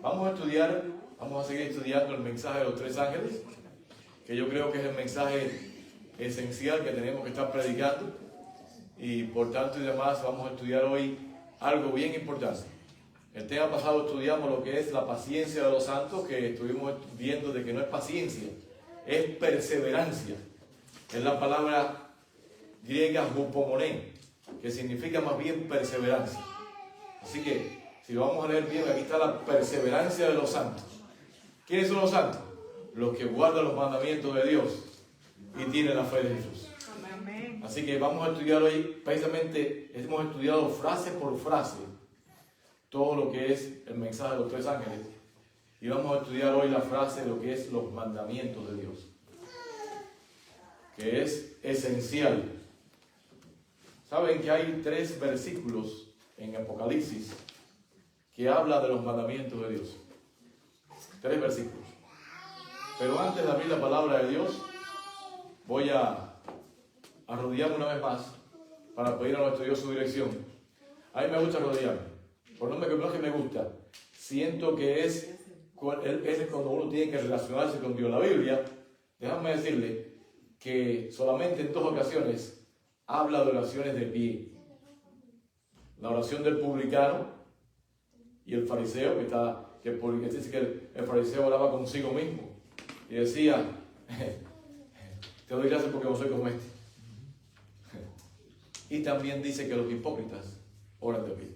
vamos a seguir estudiando el mensaje de los tres ángeles, que yo creo que es el mensaje esencial que tenemos que estar predicando, y por tanto y demás vamos a estudiar hoy algo bien importante. El tema pasado estudiamos lo que es la paciencia de los santos, que estuvimos viendo de que no es paciencia, es perseverancia. Es la palabra griega hupomoné, que significa más bien perseverancia. Así que, si lo vamos a leer bien, aquí está la perseverancia de los santos. ¿Quiénes son los santos? Los que guardan los mandamientos de Dios y tienen la fe de Jesús. Amén. Así que vamos a estudiar hoy, precisamente hemos estudiado frase por frase todo lo que es el mensaje de los tres ángeles, y vamos a estudiar hoy la frase de lo que es los mandamientos de Dios, que es esencial. Saben que hay 3 versículos en Apocalipsis que habla de los mandamientos de Dios. 3 versículos. Pero antes de abrir la palabra de Dios, voy a arrodillarme una vez más para pedir a nuestro Dios su dirección. A mí me gusta arrodillarme. Por no es que me gusta. Siento que es cuando uno tiene que relacionarse con Dios. La Biblia, déjame decirle que solamente en 2 ocasiones habla de oraciones de pie. La oración del publicano y el fariseo, que dice que el fariseo oraba consigo mismo y decía: te doy gracias porque no soy como este. Y también dice que los hipócritas oran de pie.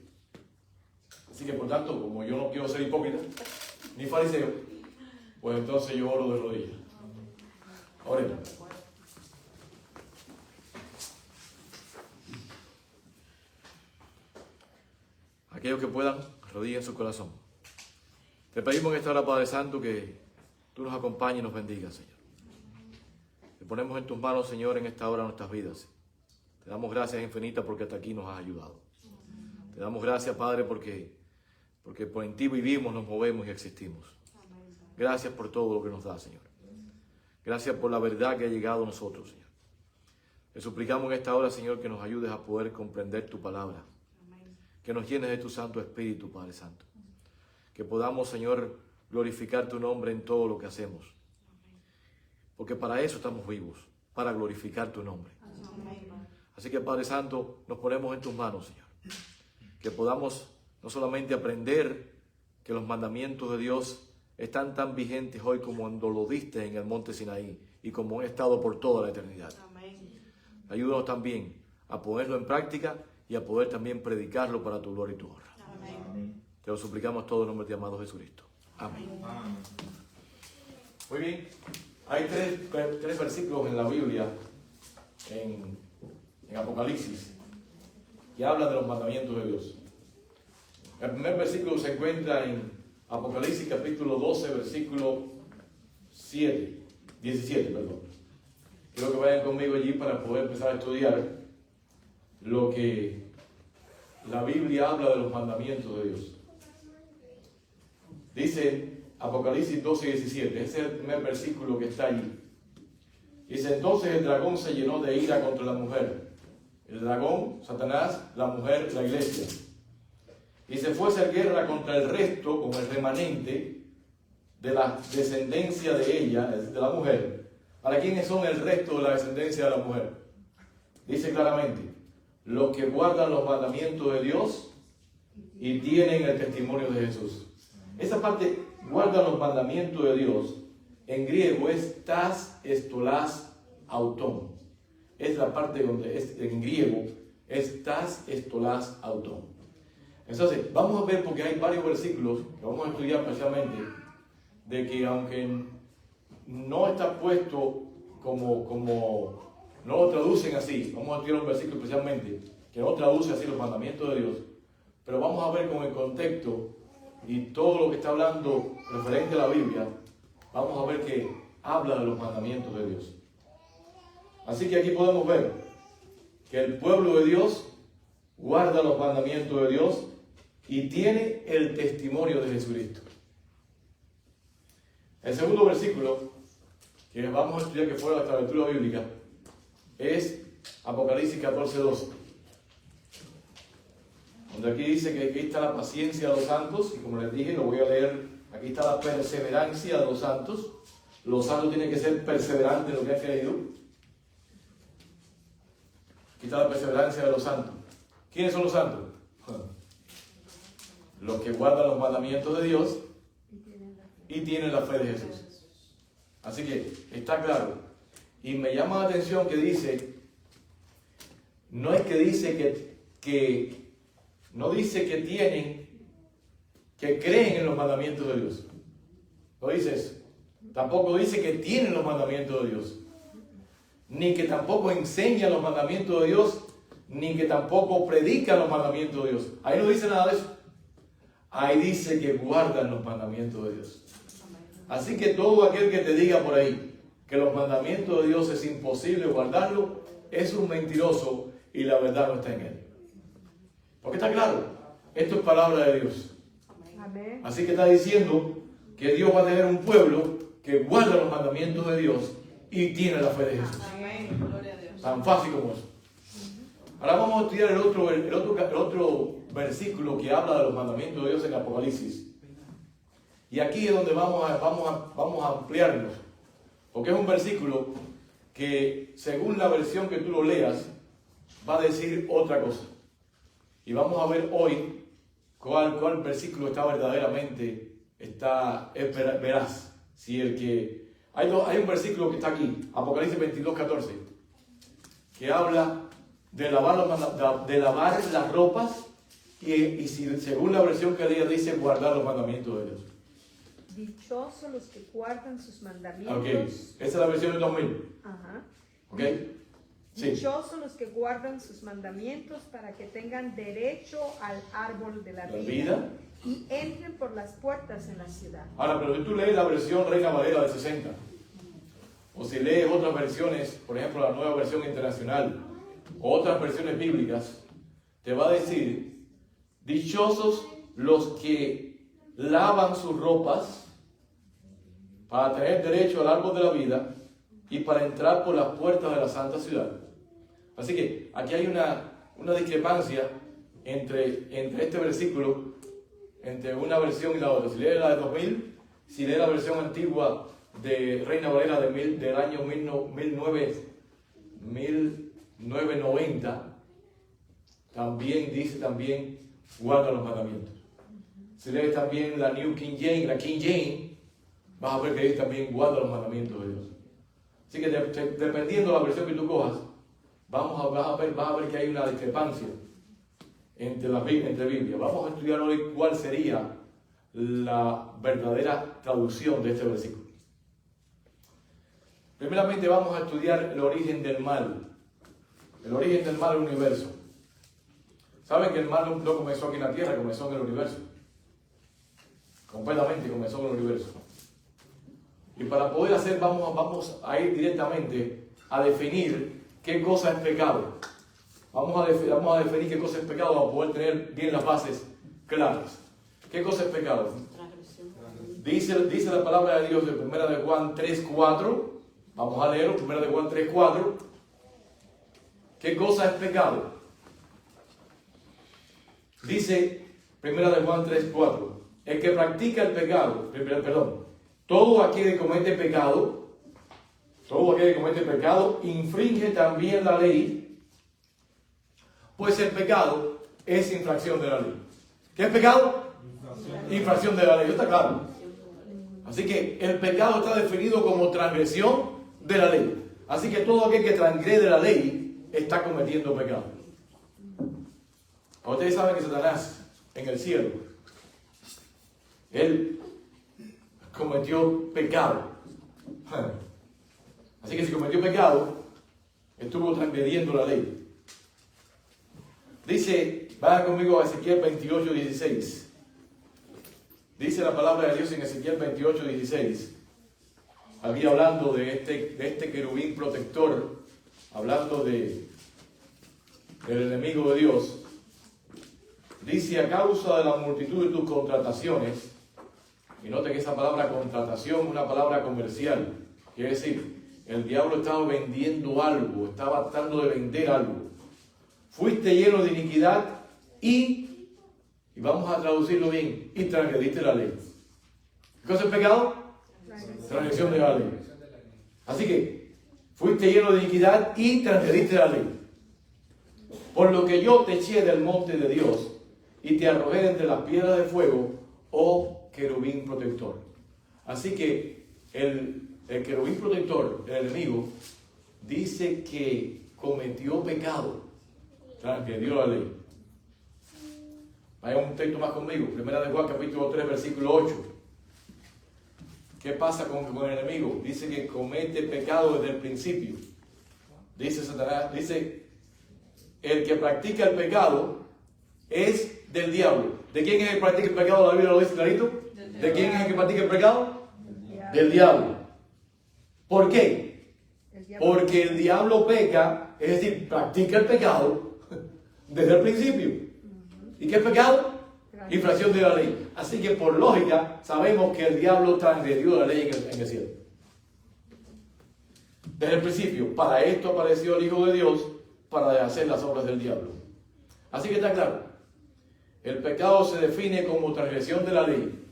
Así que por tanto, como yo no quiero ser hipócrita ni fariseo, pues entonces yo oro de rodillas. Oremos. Aquellos que puedan, arrodillen su corazón. Te pedimos en esta hora, Padre Santo, que tú nos acompañes y nos bendigas, Señor. Te ponemos en tus manos, Señor, en esta hora nuestras vidas. Te damos gracias infinitas porque hasta aquí nos has ayudado. Te damos gracias, Padre, porque por en ti vivimos, nos movemos y existimos. Gracias por todo lo que nos da, Señor. Gracias por la verdad que ha llegado a nosotros, Señor. Te suplicamos en esta hora, Señor, que nos ayudes a poder comprender tu palabra. Que nos llenes de tu Santo Espíritu, Padre Santo. Que podamos, Señor, glorificar tu nombre en todo lo que hacemos. Porque para eso estamos vivos, para glorificar tu nombre. Así que, Padre Santo, nos ponemos en tus manos, Señor. Que podamos no solamente aprender que los mandamientos de Dios están tan vigentes hoy como cuando lo diste en el monte Sinaí y como han estado por toda la eternidad. Ayúdanos también a ponerlo en práctica y a poder también predicarlo para tu gloria y tu honra. Amén. Te lo suplicamos todo en nombre de amado Jesucristo. Amén. Amén. Muy bien. Hay tres versículos en la Biblia, en Apocalipsis, que hablan de los mandamientos de Dios. El primer versículo se encuentra en Apocalipsis capítulo 12, versículo 17. Quiero que vayan conmigo allí para poder empezar a estudiar lo que la Biblia habla de los mandamientos de Dios. Dice Apocalipsis 12:17, ese es el primer versículo que está allí. Dice: entonces el dragón se llenó de ira contra la mujer. El dragón, Satanás, la mujer, la iglesia. Y se fue a hacer guerra contra el resto, con el remanente de la descendencia de ella, de la mujer. ¿Para quiénes son el resto de la descendencia de la mujer? Dice claramente: los que guardan los mandamientos de Dios y tienen el testimonio de Jesús. Esa parte, guardan los mandamientos de Dios, en griego es tas estolas auton. Es la parte donde en griego es tas estolas auton. Entonces, vamos a ver, porque hay varios versículos que vamos a estudiar especialmente, de que aunque no está puesto como no lo traducen así, vamos a estudiar un versículo especialmente que no traduce así los mandamientos de Dios, pero vamos a ver con el contexto y todo lo que está hablando referente a la Biblia, vamos a ver que habla de los mandamientos de Dios. Así que aquí podemos ver que el pueblo de Dios guarda los mandamientos de Dios y tiene el testimonio de Jesucristo. El segundo versículo que vamos a estudiar, que fue nuestra lectura bíblica, es Apocalipsis 14:12, donde aquí dice que aquí está la paciencia de los santos, y como les dije, lo voy a leer Aquí está la perseverancia de los santos. Los santos tienen que ser perseverantes en lo que han creído. Aquí está la perseverancia de los santos. ¿Quiénes son los santos? Los que guardan los mandamientos de Dios y tienen la fe de Jesús. Así que está claro. Y me llama la atención que dice, no es que dice no dice que tienen, que creen en los mandamientos de Dios. No dice eso. Tampoco dice que tienen los mandamientos de Dios. Ni que tampoco enseñan los mandamientos de Dios, ni que tampoco predican los mandamientos de Dios. Ahí no dice nada de eso. Ahí dice que guardan los mandamientos de Dios. Así que todo aquel que te diga por ahí que los mandamientos de Dios es imposible guardarlo, es un mentiroso y la verdad no está en él. Porque está claro, esto es palabra de Dios. Amén. Así que está diciendo que Dios va a tener un pueblo que guarda los mandamientos de Dios y tiene la fe de Jesús. Amén. Gloria a Dios. Tan fácil como eso. Ahora vamos a estudiar el otro versículo que habla de los mandamientos de Dios en Apocalipsis. Y aquí es donde vamos a ampliarnos. Porque es un versículo que, según la versión que tú lo leas, va a decir otra cosa. Y vamos a ver hoy cuál versículo está verdaderamente veraz. Si el que hay un versículo que está aquí, Apocalipsis 22:14, que habla de lavar las ropas y según la versión que leía dice guardar los mandamientos de Dios. Dichosos los que guardan sus mandamientos. Ok, esa es la versión del 2000. Ajá. Ok. Sí. Dichosos los que guardan sus mandamientos para que tengan derecho al árbol de la vida y entren por las puertas en la ciudad. Ahora, pero si tú lees la versión Reina Valera de 60, o si lees otras versiones, por ejemplo la Nueva Versión Internacional, o otras versiones bíblicas, te va a decir, dichosos los que lavan sus ropas para tener derecho al árbol de la vida y para entrar por las puertas de la santa ciudad. Así que aquí hay una discrepancia entre este versículo, entre una versión y la otra. Si lees la de 2000, si lees la versión antigua de Reina Valera del año 1990, también dice guarda los mandamientos. Si lees también la New King James, la King James, vas a ver que dice también guarda los mandamientos de Dios. Así que dependiendo de la versión que tú cojas, vas a ver que hay una discrepancia entre Biblia. Vamos a estudiar hoy cuál sería la verdadera traducción de este versículo. Primeramente vamos a estudiar el origen del mal. El origen del mal del universo. Saben que el mal no comenzó aquí en la tierra, comenzó en el universo. Completamente comenzó en el universo. Y para poder hacer, vamos a ir directamente a definir qué cosa es pecado. Vamos a definir qué cosa es pecado para poder tener bien las bases claras. ¿Qué cosa es pecado? Dice la palabra de Dios en 1 de Juan 3:4. Vamos a leerlo, 1 de Juan 3:4. ¿Qué cosa es pecado? Dice 1 de Juan 3:4. El que practica el pecado, todo aquel que comete pecado, infringe también la ley, pues el pecado es infracción de la ley. ¿Qué es pecado? Infracción de la ley, ¿está claro? Así que el pecado está definido como transgresión de la ley. Así que todo aquel que transgrede la ley está cometiendo pecado. Ustedes saben que Satanás en el cielo, él cometió pecado. Así que si cometió pecado, estuvo transgrediendo la ley. Dice, vayan conmigo a Ezequiel 28:16. Dice la palabra de Dios en Ezequiel 28:16. Aquí hablando de este querubín protector, hablando del enemigo de Dios. Dice, a causa de la multitud de tus contrataciones, y note que esa palabra contratación es una palabra comercial, quiere decir, el diablo estaba vendiendo algo, estaba tratando de vender algo. Fuiste lleno de iniquidad y vamos a traducirlo bien, y transgrediste la ley. ¿Qué cosa es pecado? Transgresión de la ley. Así que fuiste lleno de iniquidad y transgrediste la ley. Por lo que yo te eché del monte de Dios y te arrojé entre las piedras de fuego, oh querubín protector. Así que el querubín protector, el enemigo, dice que cometió pecado, transgredió la ley. Vaya un texto más conmigo, Primera de Juan capítulo 3 versículo 8. ¿Qué pasa con el enemigo? Dice que comete pecado desde el principio. Dice Satanás, dice, el que practica el pecado es del diablo. ¿De quién es el que practica el pecado? La Biblia lo dice clarito. ¿De quién es el que practica el pecado? Del diablo. ¿Por qué? Porque el diablo peca, es decir, practica el pecado desde el principio. ¿Y qué es pecado? Infracción de la ley. Así que por lógica sabemos que el diablo transgredió la ley en el cielo. Desde el principio, para esto apareció el Hijo de Dios, para deshacer las obras del diablo. Así que está claro, el pecado se define como transgresión de la ley.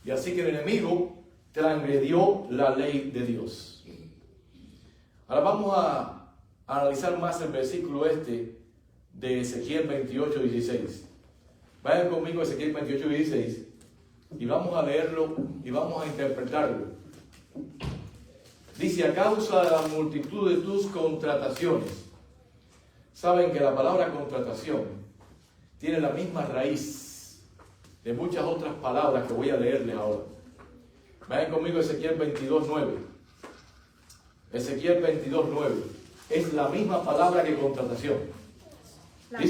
Y así que el enemigo transgredió la ley de Dios. Ahora vamos a analizar más el versículo de Ezequiel 28, 16. Vayan conmigo a Ezequiel 28, 16 y vamos a leerlo y vamos a interpretarlo. Dice, a causa de la multitud de tus contrataciones. Saben que la palabra contratación tiene la misma raíz de muchas otras palabras que voy a leerles ahora. Vayan conmigo a Ezequiel 22, 9. Ezequiel 22, 9. Es la misma palabra que contratación. La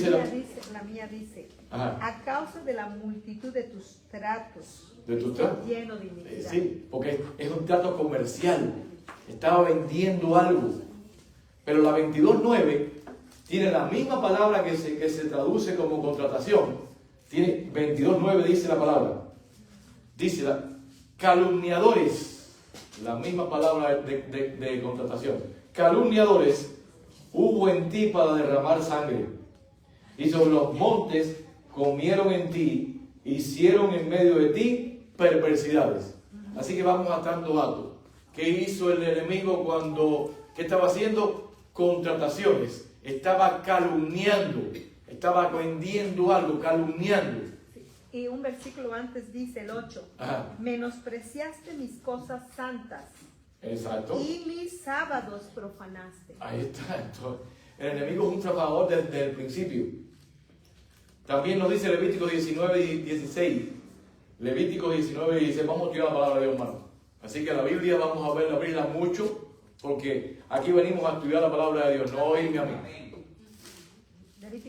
mía dice, ajá, a causa de la multitud de tus tratos, lleno de iniquidad. Sí, porque es un trato comercial. Estaba vendiendo algo. Pero la 22.9 tiene la misma palabra que se traduce como contratación. Tiene 22.9 dice la palabra. Dice calumniadores. La misma palabra de contratación. Calumniadores hubo en ti para derramar sangre. Y sobre los montes comieron en ti, hicieron en medio de ti perversidades. Así que vamos a tanto dato. ¿Qué hizo el enemigo qué estaba haciendo? Contrataciones. Estaba calumniando, estaba vendiendo algo, calumniando. Sí. Y un versículo antes dice, el 8, ajá, menospreciaste mis cosas santas. Exacto. Y mis sábados profanaste. Ahí está. Entonces, el enemigo es un trabajador desde el principio. También nos dice Levítico 19 y 16. Levítico 19 y 16. Vamos a estudiar la palabra de Dios, hermano. Así que la Biblia vamos a verla, abrirla mucho, porque aquí venimos a estudiar la palabra de Dios, no oírme a mí.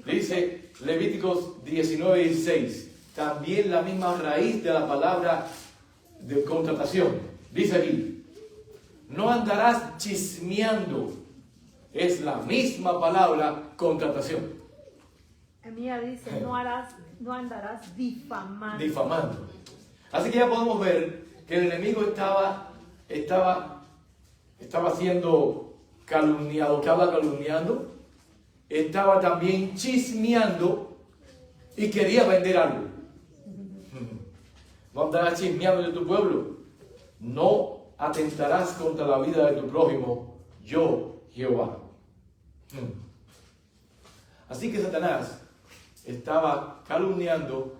Dice Levíticos 19 y 16. También la misma raíz de la palabra de contratación. Dice aquí, no andarás chismeando. Es la misma palabra contratación. La mía dice, no andarás difamando. Difamando. Así que ya podemos ver que el enemigo estaba siendo calumniado, estaba calumniando, estaba también chismeando y quería vender algo. No andarás chismeando de tu pueblo. No atentarás contra la vida de tu prójimo, yo, Jehová. Así que Satanás estaba calumniando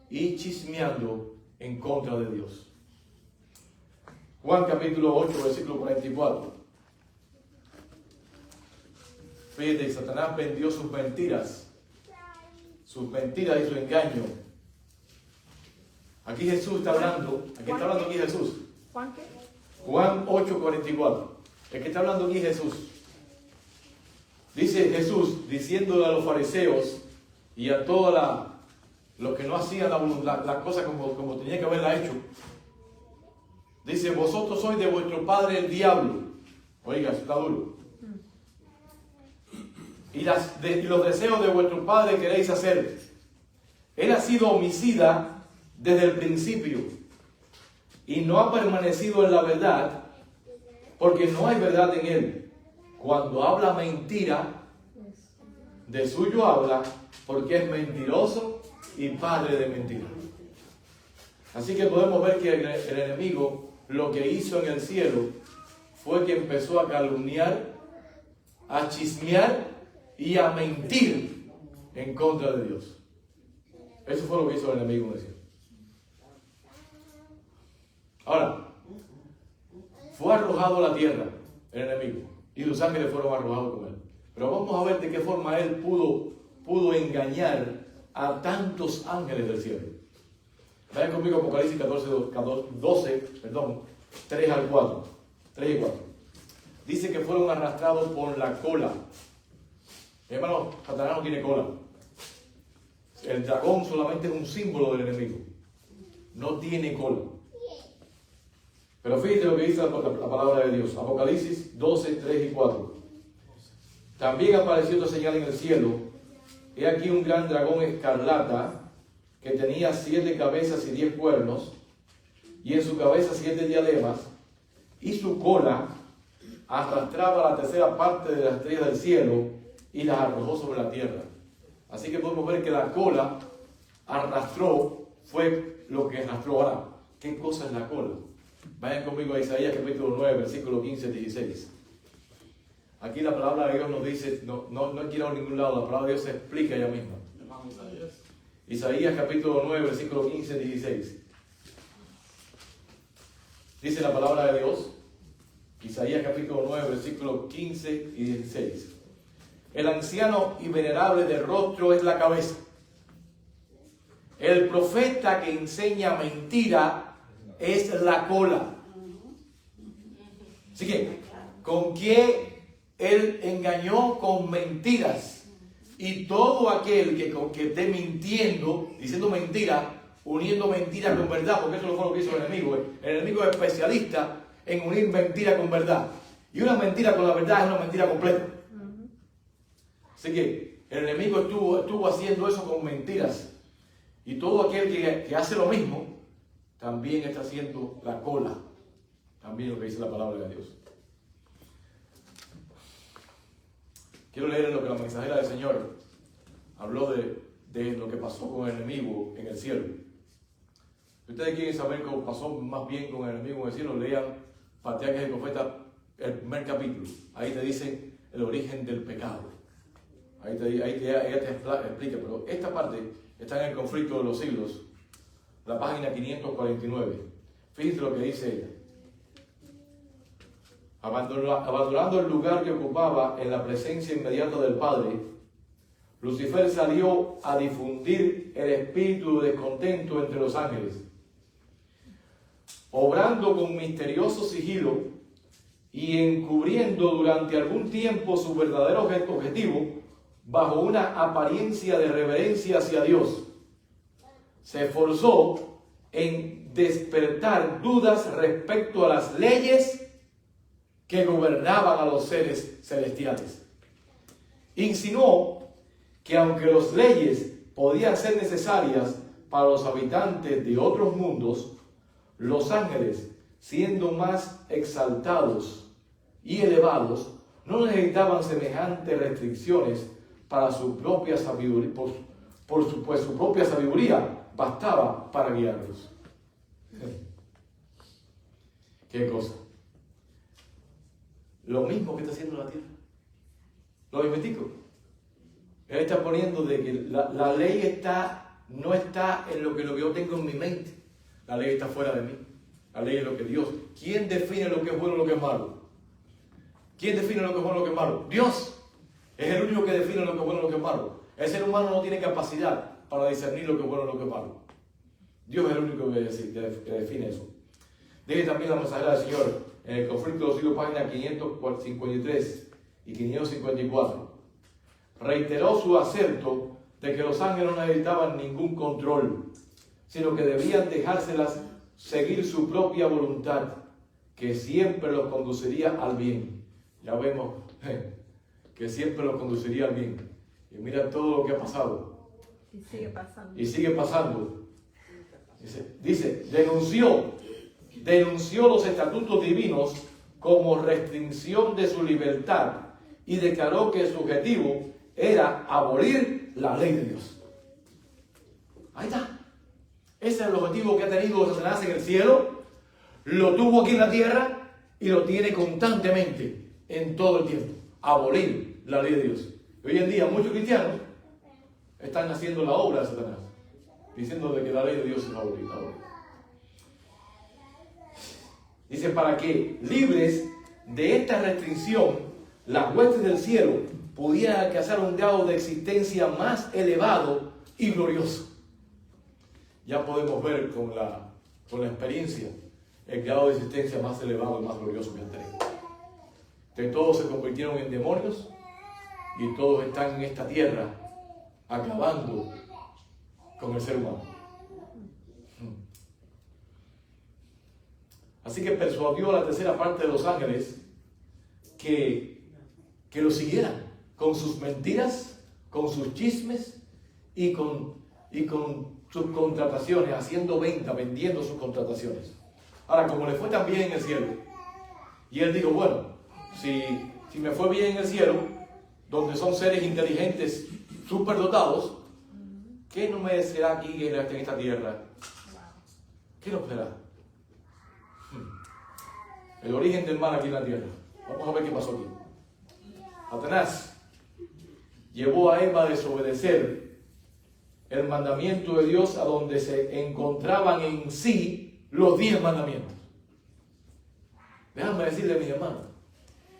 y chismeando en contra de Dios. Juan capítulo 8, versículo 44. Fíjate, Satanás vendió sus mentiras y su engaño. Aquí Jesús está hablando. Aquí está hablando aquí Jesús. ¿Juan qué? Juan 8, 44. El que está hablando aquí Jesús. Dice Jesús, diciéndole a los fariseos y a todos los que no hacían las cosas como tenía que haberla hecho. Dice, vosotros sois de vuestro padre el diablo. Oiga, eso está duro. Y los deseos de vuestro padre queréis hacer. Él ha sido homicida desde el principio y no ha permanecido en la verdad porque no hay verdad en él. Cuando habla mentira, de suyo habla porque es mentiroso y padre de mentira. Así que podemos ver que el enemigo lo que hizo en el cielo fue que empezó a calumniar, a chismear y a mentir en contra de Dios. Eso fue lo que hizo el enemigo en el cielo. Ahora, fue arrojado a la tierra el enemigo y los ángeles fueron arrojados con él. Pero vamos a ver de qué forma él pudo engañar a tantos ángeles del cielo. Vayan conmigo a Apocalipsis 3 al 4. 3 y 4. Dice que fueron arrastrados por la cola. Hermano, Satanás no tiene cola. El dragón solamente es un símbolo del enemigo. No tiene cola. Pero fíjate lo que dice la palabra de Dios. Apocalipsis 12, 3 y 4. También apareció otra señal en el cielo. He aquí un gran dragón escarlata que tenía 7 cabezas y 10 cuernos, y en su cabeza 7 diademas, y su cola arrastraba la tercera parte de las estrellas del cielo y las arrojó sobre la tierra. Así que podemos ver que la cola arrastró, fue lo que arrastró. Ahora, ¿qué cosa es la cola? Vayan conmigo a Isaías capítulo 9, versículo 15-16. Aquí la palabra de Dios nos dice, no hay que ir a ningún lado, la palabra de Dios se explica ella misma. Isaías capítulo 9, versículo 15-16. Dice la palabra de Dios, Isaías capítulo 9, versículos 15 y 16. El anciano y venerable de rostro es la cabeza. El profeta que enseña mentira es la cola. Así que, ¿con qué él engañó? Con mentiras. Y todo aquel que esté mintiendo, diciendo mentira, uniendo mentira con verdad, porque eso fue lo que hizo el enemigo. El enemigo es especialista en unir mentira con verdad. Y una mentira con la verdad es una mentira completa. Así que el enemigo estuvo haciendo eso con mentiras. Y todo aquel que hace lo mismo, también está haciendo la cola. También lo que dice la palabra de Dios. Quiero leer lo que la mensajera del Señor habló de lo que pasó con el enemigo en el cielo. Si ustedes quieren saber cómo pasó más bien con el enemigo en el cielo, lean Patriarcas y Profetas, el primer capítulo. Ahí te dicen el origen del pecado. Ella te explica, pero esta parte está en el conflicto de los siglos, la página 549. Fíjense lo que dice ella. Abandonando el lugar que ocupaba en la presencia inmediata del Padre, Lucifer salió a difundir el espíritu de descontento entre los ángeles, obrando con misterioso sigilo y encubriendo durante algún tiempo su verdadero objetivo bajo una apariencia de reverencia hacia Dios. Se esforzó en despertar dudas respecto a las leyes que gobernaban a los seres celestiales. Insinuó que aunque las leyes podían ser necesarias para los habitantes de otros mundos, los ángeles, siendo más exaltados y elevados, no necesitaban semejantes restricciones para su propia sabiduría, pues su propia sabiduría bastaba para guiarlos. ¿Qué cosa? Lo mismo que está haciendo la tierra. Lo mismetico. Él está poniendo de que la ley no está en lo que yo tengo en mi mente. La ley está fuera de mí. La ley es lo que Dios. ¿Quién define lo que es bueno y lo que es malo? ¿Quién define lo que es bueno y lo que es malo? Dios. Es el único que define lo que es bueno y lo que es malo. El ser humano no tiene capacidad para discernir lo que es bueno y lo que es malo. Dios es el único que define eso. Dice también la mensajera del Señor en el conflicto de los siglos, páginas 553 y 554. Reiteró su aserto de que los ángeles no necesitaban ningún control, sino que debían dejárselas seguir su propia voluntad, que siempre los conduciría al bien. Ya vemos que siempre los conduciría al bien. Y mira todo lo que ha pasado. Y sigue pasando. Y sigue pasando. Dice, denunció los estatutos divinos como restricción de su libertad y declaró que su objetivo era abolir la ley de Dios. Ahí está. Ese es el objetivo que ha tenido Satanás en el cielo, lo tuvo aquí en la tierra y lo tiene constantemente en todo el tiempo. Abolir la ley de Dios. Hoy en día muchos cristianos están haciendo la obra de Satanás, diciendo de que la ley de Dios es abolida. Dice, para que libres de esta restricción, las huestes del cielo pudieran alcanzar un grado de existencia más elevado y glorioso. Ya podemos ver con la experiencia el grado de existencia más elevado y más glorioso que han tenido. Que todos se convirtieron en demonios y todos están en esta tierra acabando con el ser humano. Así que persuadió a la tercera parte de los ángeles que lo siguieran con sus mentiras, con sus chismes y con sus contrataciones, haciendo venta, vendiendo sus contrataciones. Ahora, como le fue tan bien en el cielo, y él dijo, bueno, si me fue bien en el cielo, donde son seres inteligentes, superdotados, ¿qué no me será aquí en esta tierra? ¿Qué nos será? El origen del mal aquí en la tierra. Vamos a ver qué pasó aquí. Satanás llevó a Eva a desobedecer el mandamiento de Dios, a donde se encontraban en sí los 10 mandamientos. Déjame decirle, mis hermanos,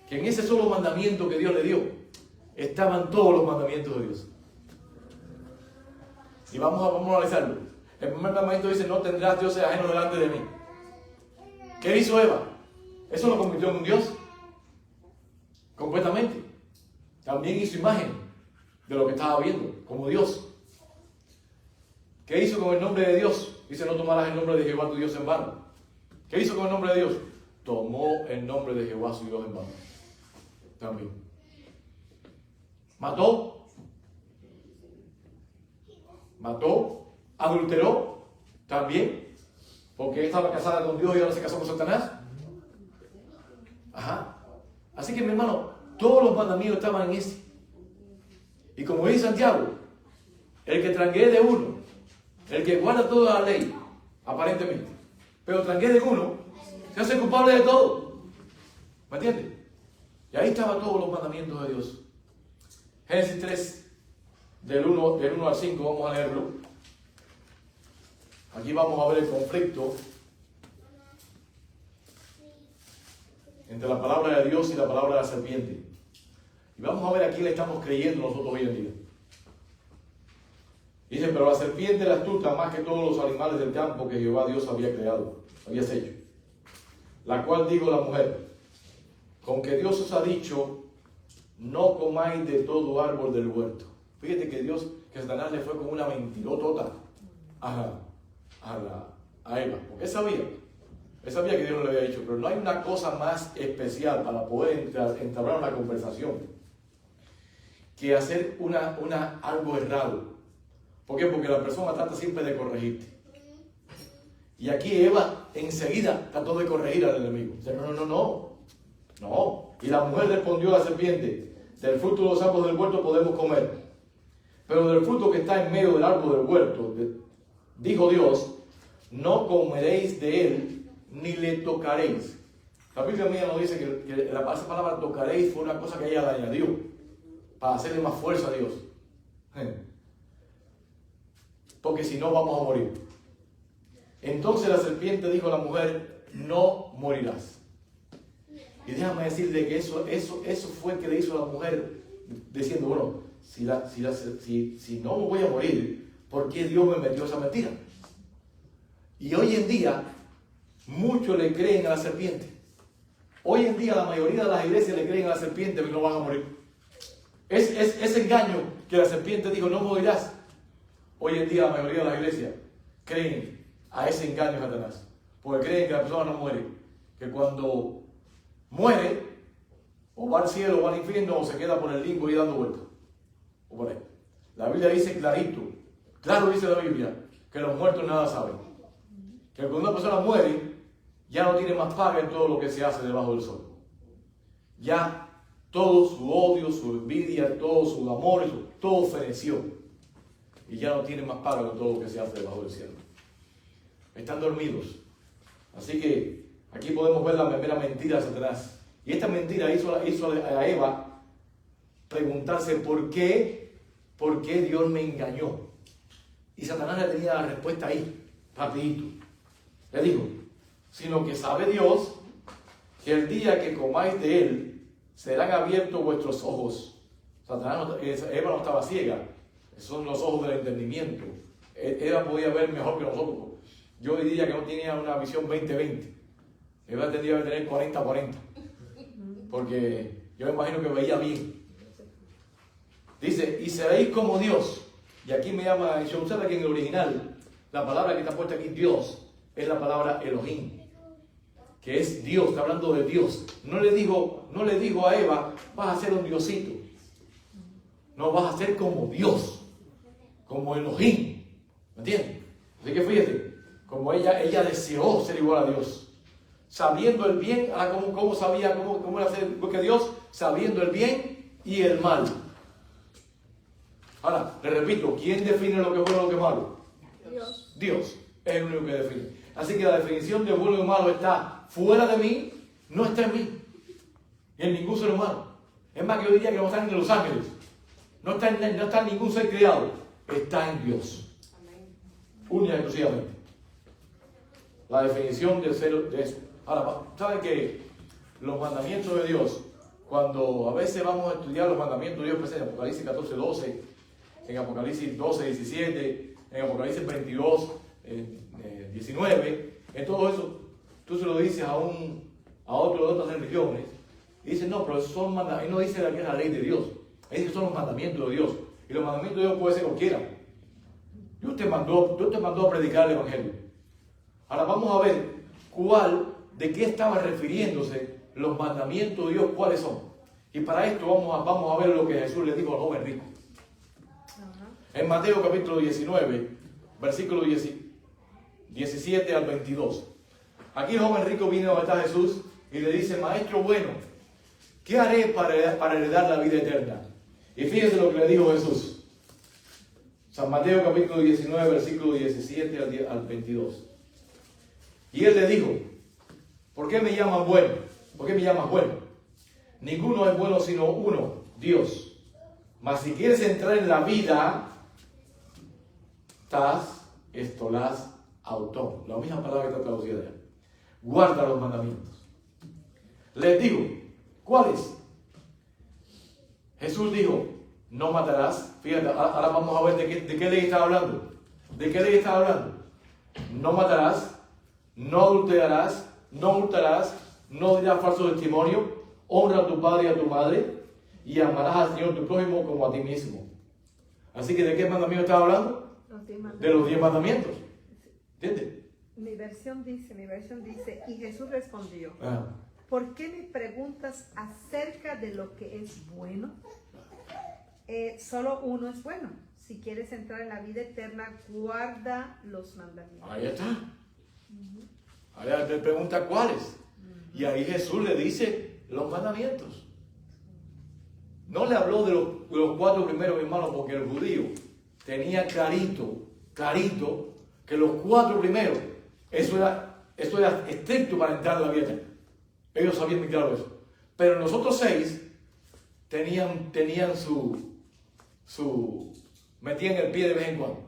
que en ese solo mandamiento que Dios le dio estaban todos los mandamientos de Dios. Y vamos a analizarlo. El primer mandamiento dice, no tendrás dioses ajenos delante de mí. ¿Qué hizo Eva? Eso lo convirtió en un Dios. Completamente. También hizo imagen de lo que estaba viendo, como Dios. ¿Qué hizo con el nombre de Dios? Dice, no tomarás el nombre de Jehová tu Dios en vano. ¿Qué hizo con el nombre de Dios? Tomó el nombre de Jehová su Dios en vano. También. Mató, adulteró, también, porque estaba casada con Dios y ahora se casó con Satanás. Ajá. Así que, mi hermano, todos los mandamientos estaban en ese. Y como dice Santiago, el que transgrede uno, el que guarda toda la ley, aparentemente, pero transgrede uno, se hace culpable de todo. ¿Me entiendes? Y ahí estaban todos los mandamientos de Dios. Génesis 3, del 1 al 5, vamos a leerlo. Aquí vamos a ver el conflicto entre la palabra de Dios y la palabra de la serpiente. Y vamos a ver a quién le estamos creyendo nosotros hoy en día. Dice, pero la serpiente era astuta más que todos los animales del campo que Jehová Dios había creado, había hecho. La cual dijo la mujer, con que Dios os ha dicho, no comáis de todo árbol del huerto. Fíjate que que Satanás le fue como una mentirotota a Eva, porque él sabía que Dios no le había dicho, pero no hay una cosa más especial para poder entablar una conversación que hacer algo errado. ¿Por qué? Porque la persona trata siempre de corregirte. Y aquí Eva enseguida trató de corregir al enemigo. Dice, no. Y la mujer respondió a la serpiente, del fruto de los árboles del huerto podemos comer, pero del fruto que está en medio del árbol del huerto, dijo Dios, no comeréis de él, ni le tocaréis. La Biblia mía nos dice que esa palabra tocaréis fue una cosa que ella le añadió para hacerle más fuerza a Dios. Porque si no vamos a morir. Entonces la serpiente dijo a la mujer, no morirás. Y déjame decirle que eso fue que le hizo a la mujer, diciendo, bueno, si no me voy a morir, ¿por qué Dios me metió esa mentira? Y hoy en día, muchos le creen a la serpiente. Hoy en día la mayoría de las iglesias le creen a la serpiente que no van a morir. Ese engaño que la serpiente dijo, no morirás. Hoy en día la mayoría de las iglesias creen a ese engaño de Satanás. Porque creen que la persona no muere. Que cuando muere, o va al cielo o va al infierno, o se queda por el limbo y dando vueltas. O por ahí. La Biblia dice clarito, claro dice la Biblia, que los muertos nada saben. Que cuando una persona muere, ya no tiene más paga en todo lo que se hace debajo del sol. Ya todo su odio, su envidia, todo su amor, todo feneció. Y ya no tiene más paga en todo lo que se hace debajo del cielo. están dormidos. Así que aquí podemos ver la primera mentira de Satanás. Y esta mentira hizo a Eva preguntarse ¿por qué Dios me engañó? Y Satanás le tenía la respuesta ahí, rapidito. Le dijo, sino que sabe Dios que el día que comáis de él, serán abiertos vuestros ojos. Eva no estaba ciega, son los ojos del entendimiento. Eva podía ver mejor que nosotros. Yo diría que no tenía una visión 20-20. Eva tendría que tener 40-40. Porque yo me imagino que veía bien. Dice, y seréis como Dios. Y aquí me llama la atención, ¿sabe que en el original, la palabra que está puesta aquí, Dios, es la palabra Elohim, que es Dios, está hablando de Dios. No le dijo a Eva, vas a ser un diosito. No, vas a ser como Dios, como Elohim. ¿Me entiendes? Así que fíjate, como ella deseó ser igual a Dios, sabiendo el bien, ¿cómo sabía cómo era ser igual que Dios? Sabiendo el bien y el mal. Ahora, le repito, ¿quién define lo que es bueno y lo que es malo? Dios. Dios es el único que define. Así que la definición de bueno y malo está fuera de mí, no está en mí, ni en ningún ser humano. Es más, que yo diría que no está en los ángeles, no está en ningún ser creado, está en Dios. Única y exclusivamente. La definición del ser de eso. Ahora, ¿saben que los mandamientos de Dios, cuando a veces vamos a estudiar los mandamientos de Dios, pues en Apocalipsis 14:12, en Apocalipsis 12:17, en Apocalipsis 22:19, en todo eso, tú se lo dices a otro de otras religiones, y dicen, no, pero esos son mandamientos, ahí no dice que es la ley de Dios, ahí dice que son los mandamientos de Dios, y los mandamientos de Dios puede ser cualquiera. Dios te mandó a predicar el Evangelio. Ahora vamos a ver de qué estaban refiriéndose los mandamientos de Dios, cuáles son. Y para esto vamos a ver lo que Jesús le dijo al joven rico. En Mateo capítulo 19, versículo 17 al 22. Aquí el joven rico viene donde está Jesús y le dice, maestro bueno, ¿qué haré para heredar la vida eterna? Y fíjense lo que le dijo Jesús. San Mateo capítulo 19, versículo 17 al 22. Y él le dijo, ¿por qué me llaman bueno? ¿Por qué me llamas bueno? Ninguno es bueno sino uno, Dios. Mas si quieres entrar en la vida, estolás autón. La misma palabra que está traducida allá. Guarda los mandamientos. Les digo, ¿cuáles? Jesús dijo, no matarás. Fíjate, ahora vamos a ver de qué ley está hablando. ¿De qué ley está hablando? No matarás, no adulterarás, no hurtarás, no dirás falso testimonio, honra a tu padre y a tu madre, y amarás al Señor tu prójimo como a ti mismo. Así que, ¿de qué mandamiento está hablando? De los 10 mandamientos. ¿Entiendes? Mi versión dice, y Jesús respondió, ¿por qué me preguntas acerca de lo que es bueno? Solo uno es bueno. Si quieres entrar en la vida eterna, guarda los mandamientos. Ahí está. Ahora te pregunta cuáles. Y ahí Jesús le dice los mandamientos. No le habló de los 4 primeros, hermanos, porque el judío tenía clarito, que los 4 primeros, eso era estricto para entrar en la vida eterna. Ellos sabían muy claro eso. Pero los otros 6 tenían metían el pie de vez en cuando.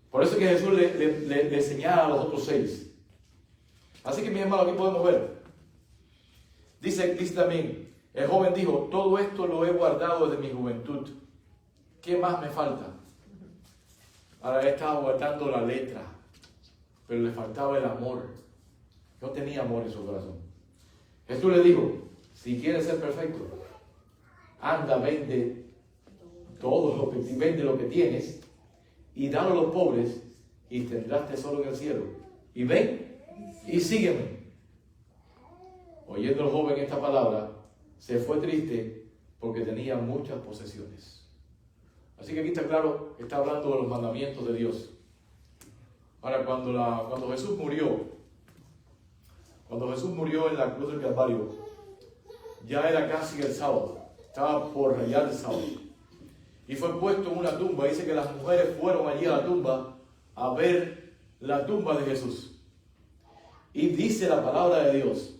Por eso es que Jesús le señala a los otros 6. Así que, mi hermano, aquí podemos ver. Dice también, el joven dijo, todo esto lo he guardado desde mi juventud. ¿Qué más me falta? Ahora él estaba guardando la letra, pero le faltaba el amor. No tenía amor en su corazón. Jesús le dijo, si quieres ser perfecto, anda, vende lo que tienes y dalo a los pobres y tendrás tesoro en el cielo. Y ven y sígueme. Oyendo el joven esta palabra, se fue triste porque tenía muchas posesiones. Así que aquí está claro, está hablando de los mandamientos de Dios. Ahora, cuando Jesús murió en la cruz del Calvario, ya era casi el sábado, estaba por rayar el sábado. Y fue puesto en una tumba. Dice que las mujeres fueron allí a la tumba a ver la tumba de Jesús. Y dice la palabra de Dios